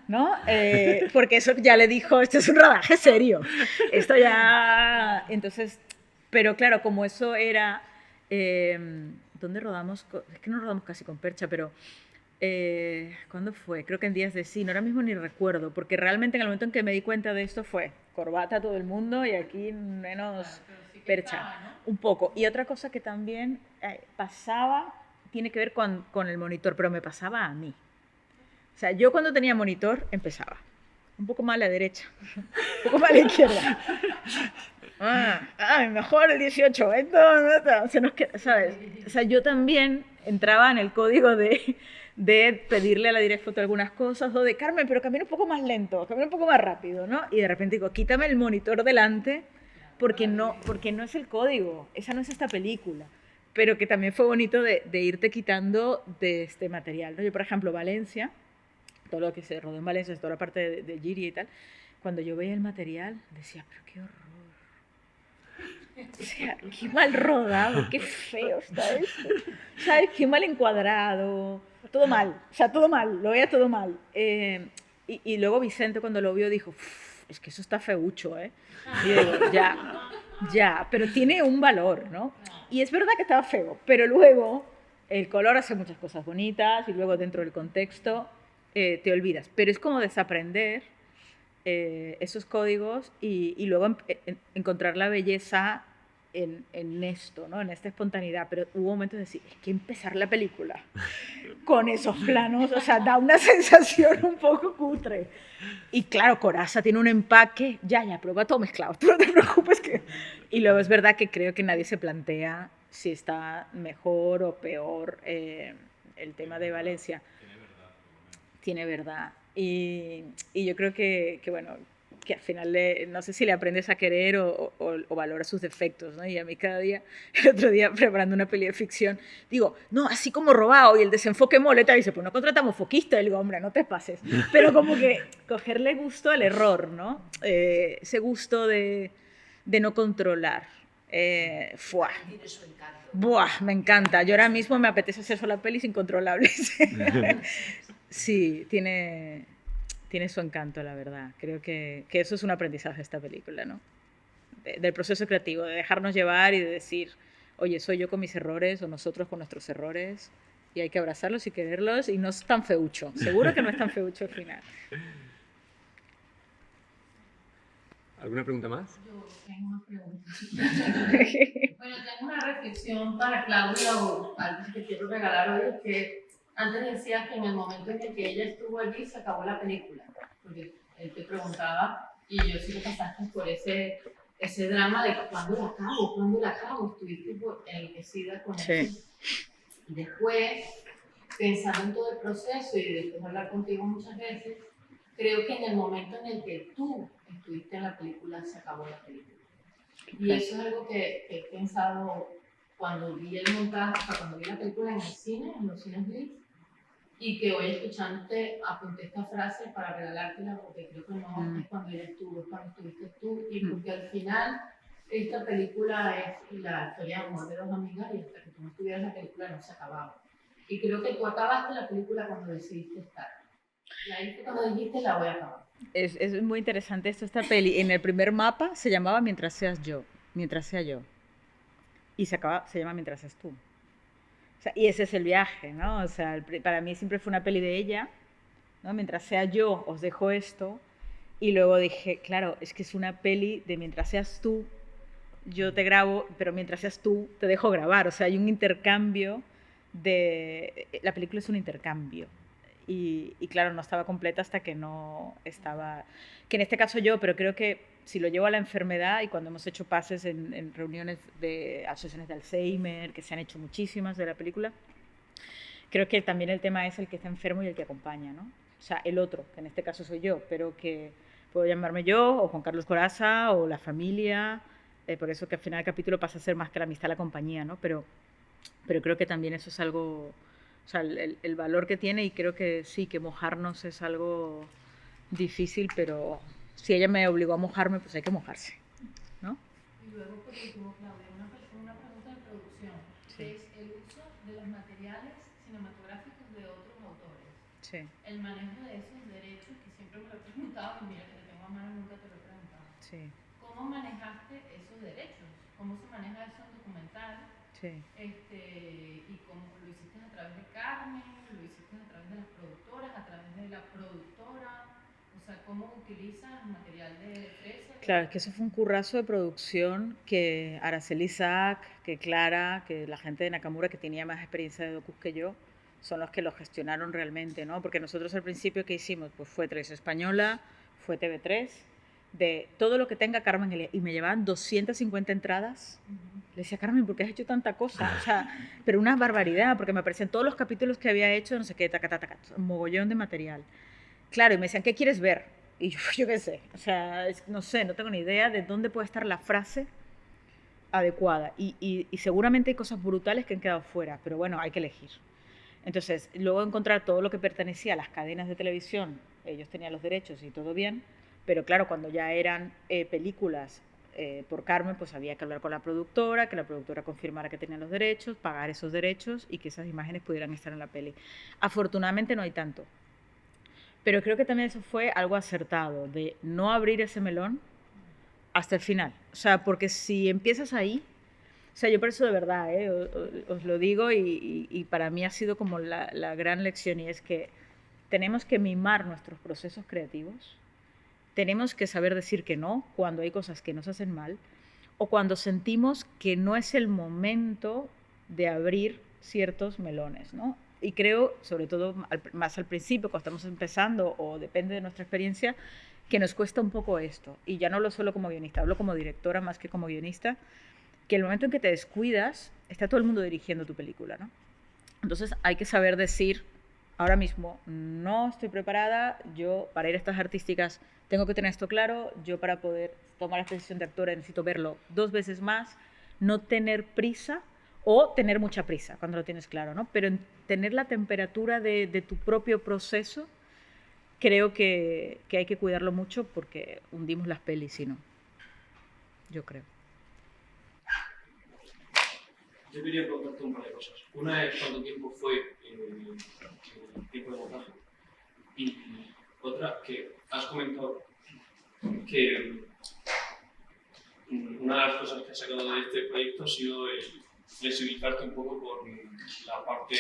¿No? Porque eso ya le dijo, esto es un rodaje serio. Esto ya... Entonces, pero claro, como eso era... ¿Dónde rodamos? Es que no rodamos casi con Percha, pero... ¿cuándo fue? Creo que en Días de Cine, ahora mismo ni recuerdo, porque realmente en el momento en que me di cuenta de esto fue corbata a todo el mundo y aquí menos Percha, estaba, ¿no? un poco. Y otra cosa que también pasaba, tiene que ver con el monitor, pero me pasaba a mí. O sea, yo cuando tenía monitor empezaba un poco más a la derecha, un poco más a la izquierda. Mejor el 18, esto, se nos queda, ¿sabes? O sea, yo también entraba en el código de pedirle a la direct foto algunas cosas, o de Carmen, pero camina un poco más lento, camina un poco más rápido, ¿no? Y de repente digo, quítame el monitor delante, porque no es el código, esa no es esta película. Pero que también fue bonito de irte quitando de este material, ¿no? Yo, por ejemplo, Valencia, todo lo que se rodó en Valencia, toda la parte de Giri y tal, cuando yo veía el material, decía, pero qué horror. O sea, qué mal rodado, qué feo está esto. ¿Sabes? Qué mal encuadrado. Todo mal, o sea, todo mal, lo veía todo mal. Y luego Vicente cuando lo vio dijo, es que eso está feucho, ¿eh? Y yo digo, ya, pero tiene un valor, ¿no? Y es verdad que estaba feo, pero luego el color hace muchas cosas bonitas y luego dentro del contexto te olvidas. Pero es como desaprender esos códigos y luego encontrar la belleza en esto, ¿no? En esta espontaneidad. Pero hubo momentos de decir, es que empezar la película con esos planos, o sea, da una sensación un poco cutre. Y claro, Corazza tiene un empaque, ya, prueba todo mezclado, tú no te preocupes que... Y luego es verdad que creo que nadie se plantea si está mejor o peor el tema de Valencia. Tiene verdad. Y yo creo que bueno, que al final no sé si le aprendes a querer o valoras sus defectos, ¿no? Y a mí cada día, el otro día preparando una peli de ficción, digo, no, así como robado y el desenfoque moleta, y dice, pues no contratamos foquista, y digo, hombre, no te pases. Pero como que cogerle gusto al error, ¿no? Ese gusto de no controlar. Tiene su encanto. Buah, me encanta. Yo ahora mismo me apetece hacer sola pelis incontrolables. Sí, tiene su encanto, la verdad. Creo que eso es un aprendizaje de esta película, ¿no? Del proceso creativo, de dejarnos llevar y de decir, oye, soy yo con mis errores o nosotros con nuestros errores y hay que abrazarlos y quererlos y no es tan feucho. Seguro que no es tan feucho al final. ¿Alguna pregunta más? Yo tengo una pregunta. Bueno, tengo una reflexión para Claudia o algo que te quiero regalar hoy, es que antes decías que en el momento en el que ella estuvo allí se acabó la película, porque él te preguntaba y yo sí que pasaste por ese drama de cuándo la acabo, estuviste enloquecida con eso. Y después, pensando en todo el proceso y después de hablar contigo muchas veces, creo que en el momento en el que tú estuviste en la película se acabó la película. Y eso es algo que he pensado cuando vi el montaje, o sea, cuando vi la película en el cine, en los cines Blitz, y que hoy escuchándote apunté esta frase para regalártela porque creo que no es cuando ella estuvo, es cuando estuviste tú, y porque al final esta película es la historia de amor de dos amigas y hasta que tú no estuvieras en la película no se acababa. Y creo que tú acabaste la película cuando decidiste estar. Y ahí fue cuando dijiste la voy a acabar. Es muy interesante esta peli. En el primer mapa se llamaba Mientras sea yo. Y se llama Mientras seas tú. O sea, y ese es el viaje, ¿no? O sea, para mí siempre fue una peli de ella, ¿no? Mientras sea yo, os dejo esto. Y luego dije, claro, es que es una peli de mientras seas tú, yo te grabo, pero mientras seas tú, te dejo grabar. O sea, hay un intercambio la película es un intercambio. Y claro, no estaba completa hasta que no estaba... Que en este caso yo, pero creo que si lo llevo a la enfermedad y cuando hemos hecho pases en reuniones de asociaciones de Alzheimer, que se han hecho muchísimas de la película, creo que también el tema es el que está enfermo y el que acompaña, ¿no? O sea, el otro, que en este caso soy yo, pero que puedo llamarme yo, o Juan Carlos Corazza, o la familia, por eso que al final el capítulo pasa a ser más que la amistad, la compañía, ¿no? Pero creo que también eso es algo... O sea, el valor que tiene, y creo que sí, que mojarnos es algo difícil, pero si ella me obligó a mojarme, pues hay que mojarse, ¿no? Y luego, por último, Claudia, una pregunta Sí. es el uso de los materiales cinematográficos de otros autores. Sí, El manejo de esos derechos, que siempre me lo he preguntado, y mira que te tengo a mano, nunca te lo he preguntado. sí, ¿Cómo manejaste esos derechos? ¿Cómo se maneja eso en documental? sí. Y cómo lo hiciste a través de Carmen, lo hiciste a través de las productoras, a través de la productora, o sea, cómo utilizas material de Fresa. Claro, es que eso fue un currazo de producción que Araceli Isaac, que Clara, que la gente de Nakamura, que tenía más experiencia de docus que yo, son los que lo gestionaron realmente, ¿no? Porque nosotros al principio, ¿qué hicimos? Pues fue 3 Española, fue TV3, de todo lo que tenga Carmen, y me llevaban 250 entradas. Le decía, Carmen, ¿por qué has hecho tanta cosa? O sea, pero una barbaridad, porque me aparecían todos los capítulos que había hecho, no sé qué, un mogollón de material. Claro, y me decían, ¿qué quieres ver? Y yo qué sé, o sea, no sé, no tengo ni idea de dónde puede estar la frase adecuada. Y seguramente hay cosas brutales que han quedado fuera, pero bueno, hay que elegir. Entonces, luego encontrar todo lo que pertenecía a las cadenas de televisión, ellos tenían los derechos y todo bien, pero claro, cuando ya eran películas por Carmen, pues había que hablar con la productora, que la productora confirmara que tenían los derechos, pagar esos derechos y que esas imágenes pudieran estar en la peli. Afortunadamente no hay tanto. Pero creo que también eso fue algo acertado, de no abrir ese melón hasta el final. O sea, porque si empiezas ahí, o sea, yo por eso de verdad, os lo digo y para mí ha sido como la gran lección, y es que tenemos que mimar nuestros procesos creativos, tenemos que saber decir que no cuando hay cosas que nos hacen mal o cuando sentimos que no es el momento de abrir ciertos melones, ¿no? Y creo, sobre todo más al principio, cuando estamos empezando o depende de nuestra experiencia, que nos cuesta un poco esto. Y ya no hablo solo como guionista, hablo como directora más que como guionista, que el momento en que te descuidas, está todo el mundo dirigiendo tu película, ¿no? Entonces hay que saber decir, ahora mismo no estoy preparada, yo para ir a estas artísticas tengo que tener esto claro, yo para poder tomar esta decisión de actora necesito verlo 2 veces más, no tener prisa o tener mucha prisa cuando lo tienes claro, ¿no? Pero tener la temperatura de tu propio proceso, creo que hay que cuidarlo mucho porque hundimos las pelis, si no, yo creo. Yo quería preguntarte un par de cosas. Una es cuánto tiempo fue el tiempo de montaje. Y otra, que has comentado que una de las cosas que has sacado de este proyecto ha sido el flexibilizarte un poco con la parte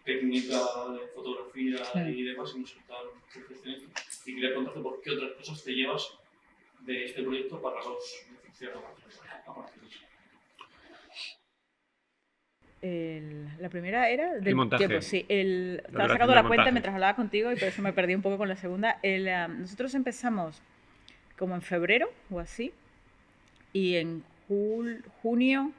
técnica de fotografía y demás, y no ser tan perfeccionista. Y quería preguntarte por qué otras cosas te llevas de este proyecto para los de ficción aparte de eso. La primera era del montaje. tiempo, sí. Estaba duración sacando del la cuenta montaje. mientras hablaba contigo y por eso me perdí un poco con la segunda. Nosotros empezamos como en febrero o así, y en junio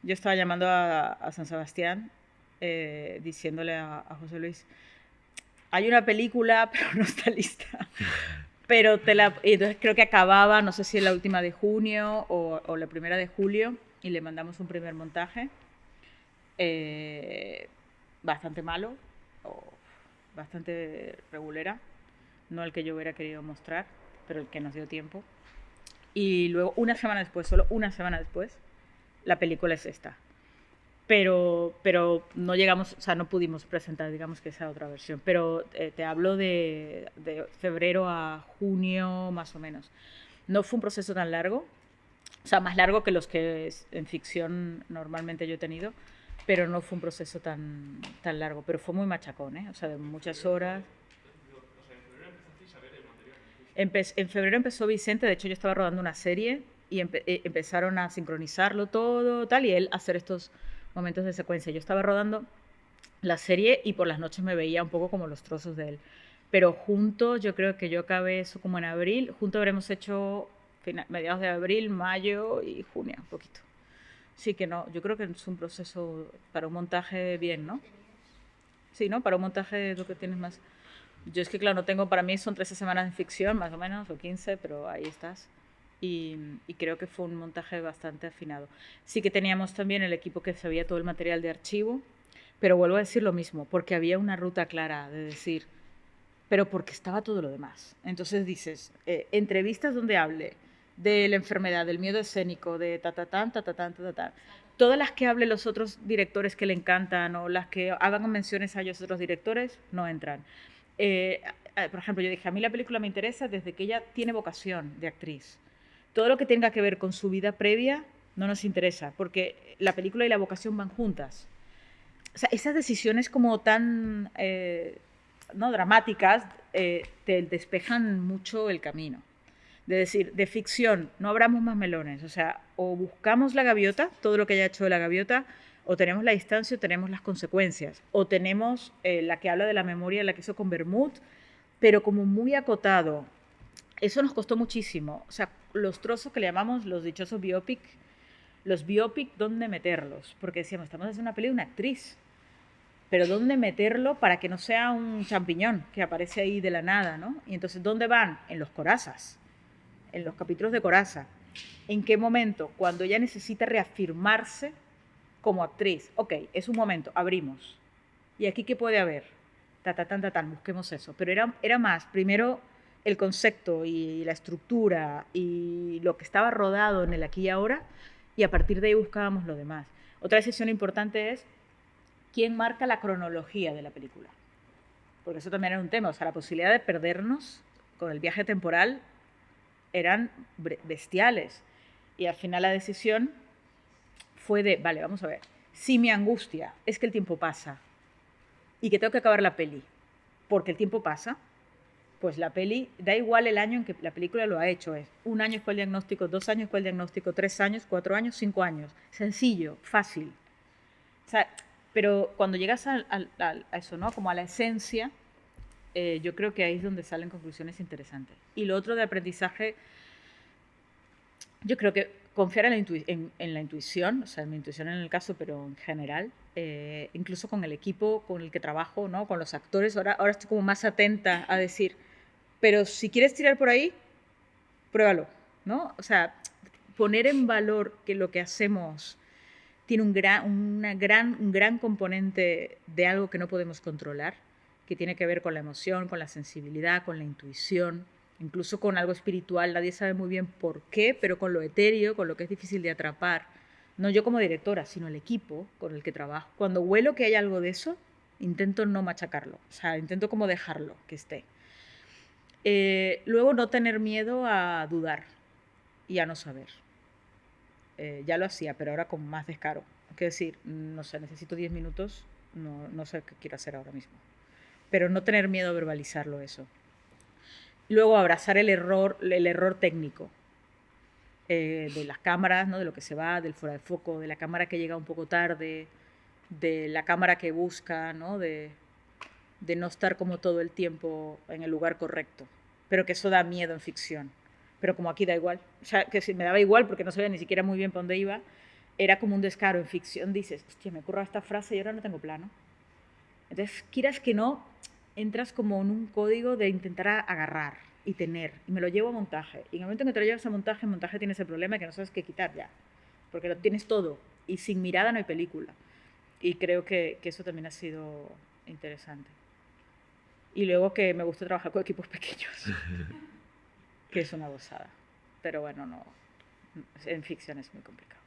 yo estaba llamando a San Sebastián diciéndole a José Luis, hay una película pero no está lista. Pero y entonces creo que acababa, no sé si en la última de junio o la primera de julio, y le mandamos un primer montaje bastante malo o bastante regulera, no el que yo hubiera querido mostrar, pero el que nos dio tiempo. Y luego una semana después, solo una semana después, la película es esta. Pero no llegamos, o sea, no pudimos presentar, digamos, que esa otra versión. Pero te hablo de febrero a junio, más o menos. No fue un proceso tan largo, o sea, más largo que los que en ficción normalmente yo he tenido, pero no fue un proceso tan largo. Pero fue muy machacón, ¿eh? O sea, de muchas horas. En febrero empezó Vicente, de hecho yo estaba rodando una serie y empezaron a sincronizarlo todo, tal, y él hacer estos momentos de secuencia. Yo estaba rodando la serie y por las noches me veía un poco como los trozos de él. Pero juntos, yo creo que yo acabé eso como en abril, juntos habremos hecho mediados de abril, mayo y junio, un poquito. Sí que no, yo creo que es un proceso para un montaje bien, ¿no? Sí, ¿no? Para un montaje es lo que tienes más. Yo es que, claro, no tengo, para mí son 13 semanas de ficción, más o menos, o 15, pero ahí estás. Y creo que fue un montaje bastante afinado. Sí que teníamos también el equipo que sabía todo el material de archivo, pero vuelvo a decir lo mismo, porque había una ruta clara de decir, pero porque estaba todo lo demás. Entonces dices, entrevistas donde hable de la enfermedad, del miedo escénico, de ta-ta-tan, ta-ta-tan, ta-ta-tan. Todas las que hablen los otros directores que le encantan o las que hagan menciones a ellos otros directores, no entran. Por ejemplo, yo dije, a mí la película me interesa desde que ella tiene vocación de actriz. Todo lo que tenga que ver con su vida previa no nos interesa, porque la película y la vocación van juntas. O sea, esas decisiones como tan no dramáticas te despejan mucho el camino. De decir, de ficción, no abramos más melones. O sea, o buscamos la gaviota, todo lo que haya hecho de la gaviota, o tenemos la distancia o tenemos las consecuencias. O tenemos la que habla de la memoria, la que hizo con Bermud, pero como muy acotado. Eso nos costó muchísimo. O sea, los trozos que le llamamos los dichosos biopic, los biopic, ¿dónde meterlos? Porque decíamos, estamos haciendo una peli de una actriz, pero ¿dónde meterlo para que no sea un champiñón que aparece ahí de la nada, ¿no? Y entonces, ¿dónde van? En los corazas, en los capítulos de Coraza. ¿En qué momento? Cuando ella necesita reafirmarse como actriz. Ok, es un momento, abrimos. ¿Y aquí qué puede haber? Busquemos eso. Pero era más, primero, el concepto y la estructura y lo que estaba rodado en el aquí y ahora, y a partir de ahí buscábamos lo demás. Otra decisión importante es quién marca la cronología de la película. Porque eso también era un tema. O sea, la posibilidad de perdernos con el viaje temporal eran bestiales. Y al final la decisión fue de, vale, vamos a ver, si mi angustia es que el tiempo pasa y que tengo que acabar la peli porque el tiempo pasa, pues la peli, da igual el año en que la película lo ha hecho, es 1 año después del diagnóstico, 2 años después del diagnóstico, 3 años, 4 años, 5 años. Sencillo, fácil. O sea, pero cuando llegas a eso, ¿no? Como a la esencia, yo creo que ahí es donde salen conclusiones interesantes. Y lo otro de aprendizaje, yo creo que confiar en la intuición, o sea, en mi intuición en el caso, pero en general, incluso con el equipo con el que trabajo, ¿no? Con los actores, ahora estoy como más atenta a decir, pero si quieres tirar por ahí, pruébalo, ¿no? O sea, poner en valor que lo que hacemos tiene un gran componente de algo que no podemos controlar, que tiene que ver con la emoción, con la sensibilidad, con la intuición, incluso con algo espiritual, nadie sabe muy bien por qué, pero con lo etéreo, con lo que es difícil de atrapar, no yo como directora, sino el equipo con el que trabajo. Cuando huelo que hay algo de eso, intento no machacarlo, o sea, intento como dejarlo, que esté. Luego no tener miedo a dudar y a no saber. Ya lo hacía, pero ahora con más descaro. Quiero decir, no sé, necesito 10 minutos, no sé qué quiero hacer ahora mismo. Pero no tener miedo a verbalizarlo eso. Luego abrazar el error técnico de las cámaras, ¿no? De lo que se va, del fuera de foco, de la cámara que llega un poco tarde, de la cámara que busca, ¿no? De no estar como todo el tiempo en el lugar correcto. Pero que eso da miedo en ficción. Pero como aquí da igual. O sea, que me daba igual porque no sabía ni siquiera muy bien para dónde iba. Era como un descaro. En ficción dices, hostia, me ocurre esta frase y ahora no tengo plano. Entonces, quieras que no, entras como en un código de intentar agarrar y tener. Y me lo llevo a montaje. Y en el momento en que te lo llevas a montaje, en montaje tienes el problema que no sabes qué quitar ya. Porque lo tienes todo. Y sin mirada no hay película. Y creo que eso también ha sido interesante. Y luego que me gusta trabajar con equipos pequeños. Que es una gozada. Pero bueno, no. En ficción es muy complicado.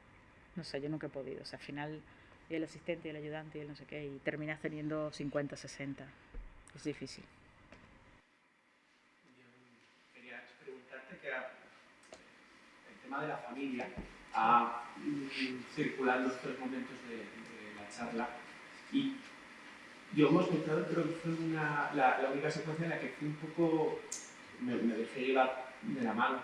No sé, yo nunca he podido. O sea, al final, y el asistente, y el ayudante, y el no sé qué, y terminas teniendo 50, 60. Es difícil. Yo quería preguntarte que el tema de la familia ha circulado en estos momentos de la charla y yo hemos notado, creo que fue la única secuencia en la que fui un poco, me dejé llevar de la mano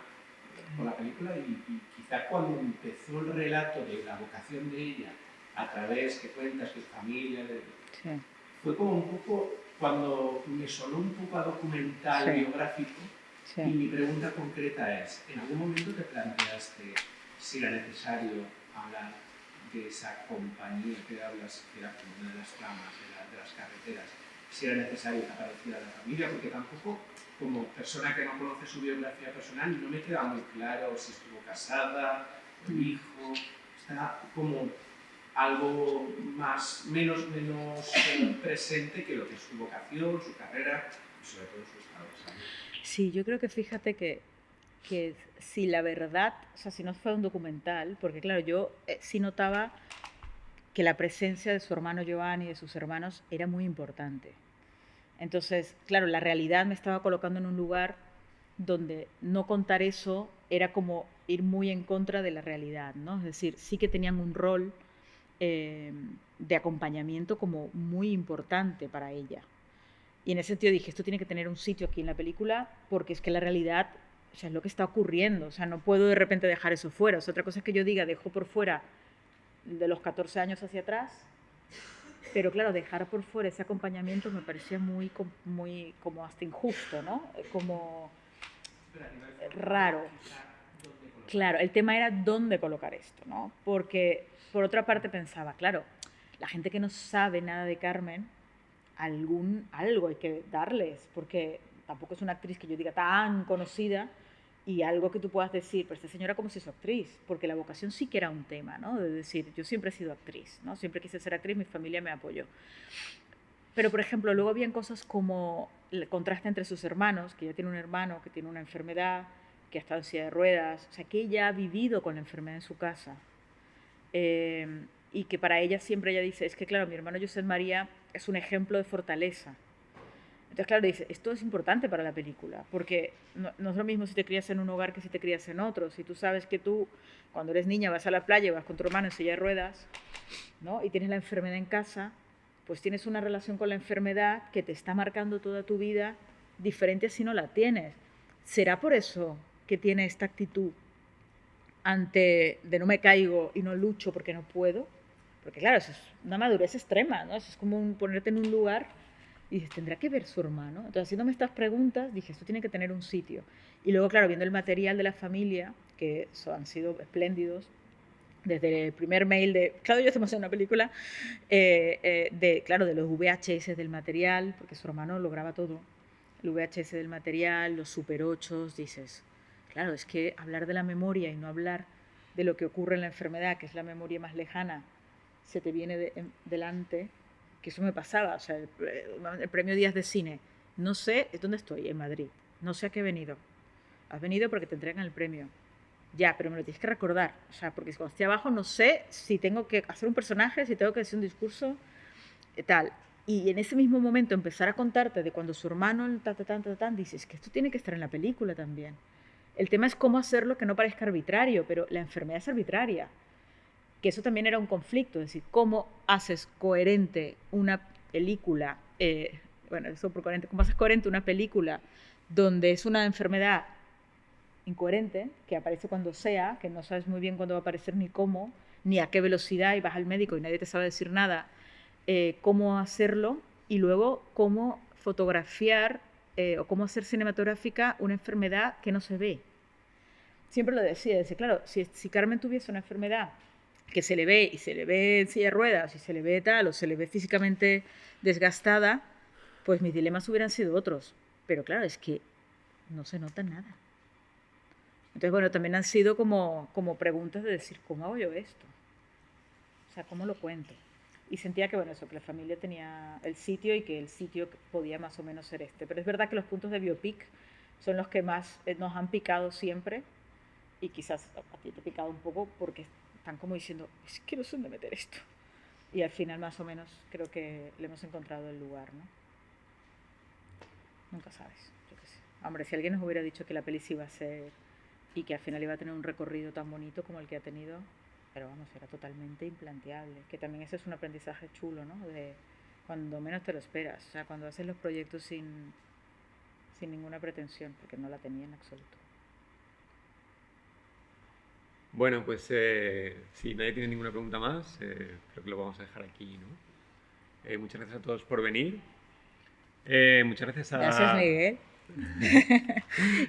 con la película y quizá cuando empezó el relato de la vocación de ella a través que cuentas que es familia, Sí. fue como un poco cuando me sonó un poco a documental Sí. biográfico. Sí. Y mi pregunta concreta es, ¿en algún momento te planteaste si era necesario hablar de esa compañía que hablas, que era como una de las ramas de las carreteras, si era necesario que apareciera la familia? Porque tampoco, como persona que no conoce su biografía personal, no me queda muy claro si estuvo casada, con hijo, está como algo menos presente que lo que es su vocación, su carrera y sobre todo su estado de salud. Sí, yo creo que fíjate que que si la verdad, o sea, si no fue un documental, porque claro, yo sí notaba que la presencia de su hermano Giovanni y de sus hermanos era muy importante. Entonces, claro, la realidad me estaba colocando en un lugar donde no contar eso era como ir muy en contra de la realidad, ¿no? Es decir, sí que tenían un rol de acompañamiento como muy importante para ella. Y en ese sentido dije, esto tiene que tener un sitio aquí en la película porque es que la realidad, o sea, es lo que está ocurriendo, o sea, no puedo de repente dejar eso fuera. O sea, otra cosa es que yo diga, dejo por fuera de los 14 años hacia atrás, pero claro, dejar por fuera ese acompañamiento me parecía muy como hasta injusto, ¿no? Como raro. Claro, el tema era dónde colocar esto, ¿no? Porque por otra parte pensaba, claro, la gente que no sabe nada de Carmen, algo hay que darles, porque tampoco es una actriz que yo diga tan conocida y algo que tú puedas decir, pero esta señora cómo se hizo actriz, porque la vocación sí que era un tema, ¿no? De decir, yo siempre he sido actriz, ¿no? Siempre quise ser actriz, mi familia me apoyó. Pero, por ejemplo, luego habían cosas como el contraste entre sus hermanos, que ella tiene un hermano que tiene una enfermedad, que ha estado en silla de ruedas, o sea, que ella ha vivido con la enfermedad en su casa. Y que para ella siempre ella dice, es que claro, mi hermano Josep María es un ejemplo de fortaleza. Entonces, claro, dice, esto es importante para la película, porque no es lo mismo si te crías en un hogar que si te crías en otro. Si tú sabes que tú, cuando eres niña, vas a la playa y vas con tu hermano en silla de ruedas, ¿no? Y tienes la enfermedad en casa, pues tienes una relación con la enfermedad que te está marcando toda tu vida diferente si no la tienes. ¿Será por eso que tiene esta actitud ante de no me caigo y no lucho porque no puedo? Porque claro, eso es una madurez extrema, ¿no? Eso es como ponerte en un lugar y dices, ¿tendrá que ver su hermano? Entonces, haciéndome estas preguntas, dije, esto tiene que tener un sitio. Y luego, claro, viendo el material de la familia, que han sido espléndidos, desde el primer mail de, claro, yo estamos en una película, claro, de los VHS del material, porque su hermano lo graba todo, el VHS del material, los Super 8, dices, claro, es que hablar de la memoria y no hablar de lo que ocurre en la enfermedad, que es la memoria más lejana, se te viene delante, que eso me pasaba, o sea, el premio Días de Cine, no sé dónde estoy, en Madrid, no sé a qué he venido, has venido porque te entregan el premio. Ya, pero me lo tienes que recordar, o sea, porque cuando estoy abajo no sé si tengo que hacer un personaje, si tengo que decir un discurso, tal. Y en ese mismo momento empezar a contarte de cuando su hermano, dices que esto tiene que estar en la película también. El tema es cómo hacerlo que no parezca arbitrario, pero la enfermedad es arbitraria. Que eso también era un conflicto, es decir, cómo haces coherente una película, cómo haces coherente una película donde es una enfermedad incoherente, que aparece cuando sea, que no sabes muy bien cuándo va a aparecer ni cómo, ni a qué velocidad, y vas al médico y nadie te sabe decir nada, cómo hacerlo, y luego cómo fotografiar o cómo hacer cinematográfica una enfermedad que no se ve. Siempre lo decía, claro, si Carmen tuviese una enfermedad que se le ve, y se le ve en silla de ruedas, y se le ve tal, o se le ve físicamente desgastada, pues mis dilemas hubieran sido otros. Pero claro, es que no se nota nada. Entonces, bueno, también han sido como preguntas de decir, ¿cómo hago yo esto? O sea, ¿cómo lo cuento? Y sentía que, bueno, eso, que la familia tenía el sitio y que el sitio podía más o menos ser este. Pero es verdad que los puntos de biopic son los que más nos han picado siempre, y quizás a ti te ha picado un poco porque están como diciendo, es que no sé dónde meter esto. Y al final, más o menos, creo que le hemos encontrado el lugar, ¿no? Nunca sabes, yo qué sé. Hombre, si alguien nos hubiera dicho que la peli se iba a ser y que al final iba a tener un recorrido tan bonito como el que ha tenido, pero vamos, era totalmente implanteable. Que también ese es un aprendizaje chulo, ¿no? De cuando menos te lo esperas, o sea, cuando haces los proyectos sin ninguna pretensión, porque no la tenía en absoluto. Bueno, pues si nadie tiene ninguna pregunta más, creo que lo vamos a dejar aquí, ¿no? Muchas gracias a todos por venir. Muchas gracias a... Gracias, Miguel.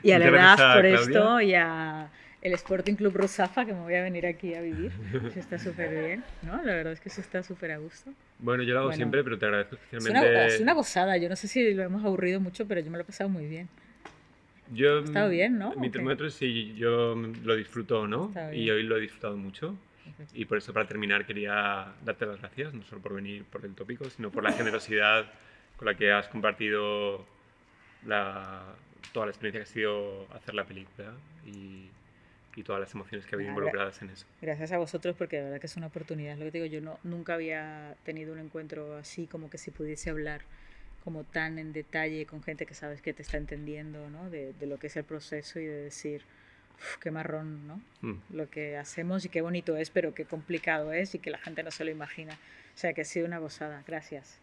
Y a la edad por esto, y a el Sporting Club Ruzafa, que me voy a venir aquí a vivir. Eso está súper bien, ¿no? La verdad es que eso está súper a gusto. Bueno, yo lo hago siempre, pero te agradezco especialmente... Es una gozada, yo no sé si lo hemos aburrido mucho, pero yo me lo he pasado muy bien. Ha estado bien, ¿no? Mi termómetro sí, yo lo disfruto, ¿no? Y hoy lo he disfrutado mucho. Perfecto. Y por eso, para terminar, quería darte las gracias, no solo por venir por el tópico, sino por la generosidad con la que has compartido toda la experiencia que ha sido hacer la película y todas las emociones que había involucradas en eso. Gracias a vosotros, porque la verdad que es una oportunidad. Es lo que te digo, yo nunca había tenido un encuentro así, como que si pudiese hablar como tan en detalle con gente que sabes que te está entendiendo, ¿no? De lo que es el proceso y de decir, "Uf, qué marrón, ¿no? Lo que hacemos y qué bonito es, pero qué complicado es y que la gente no se lo imagina". O sea que ha sido una gozada. Gracias.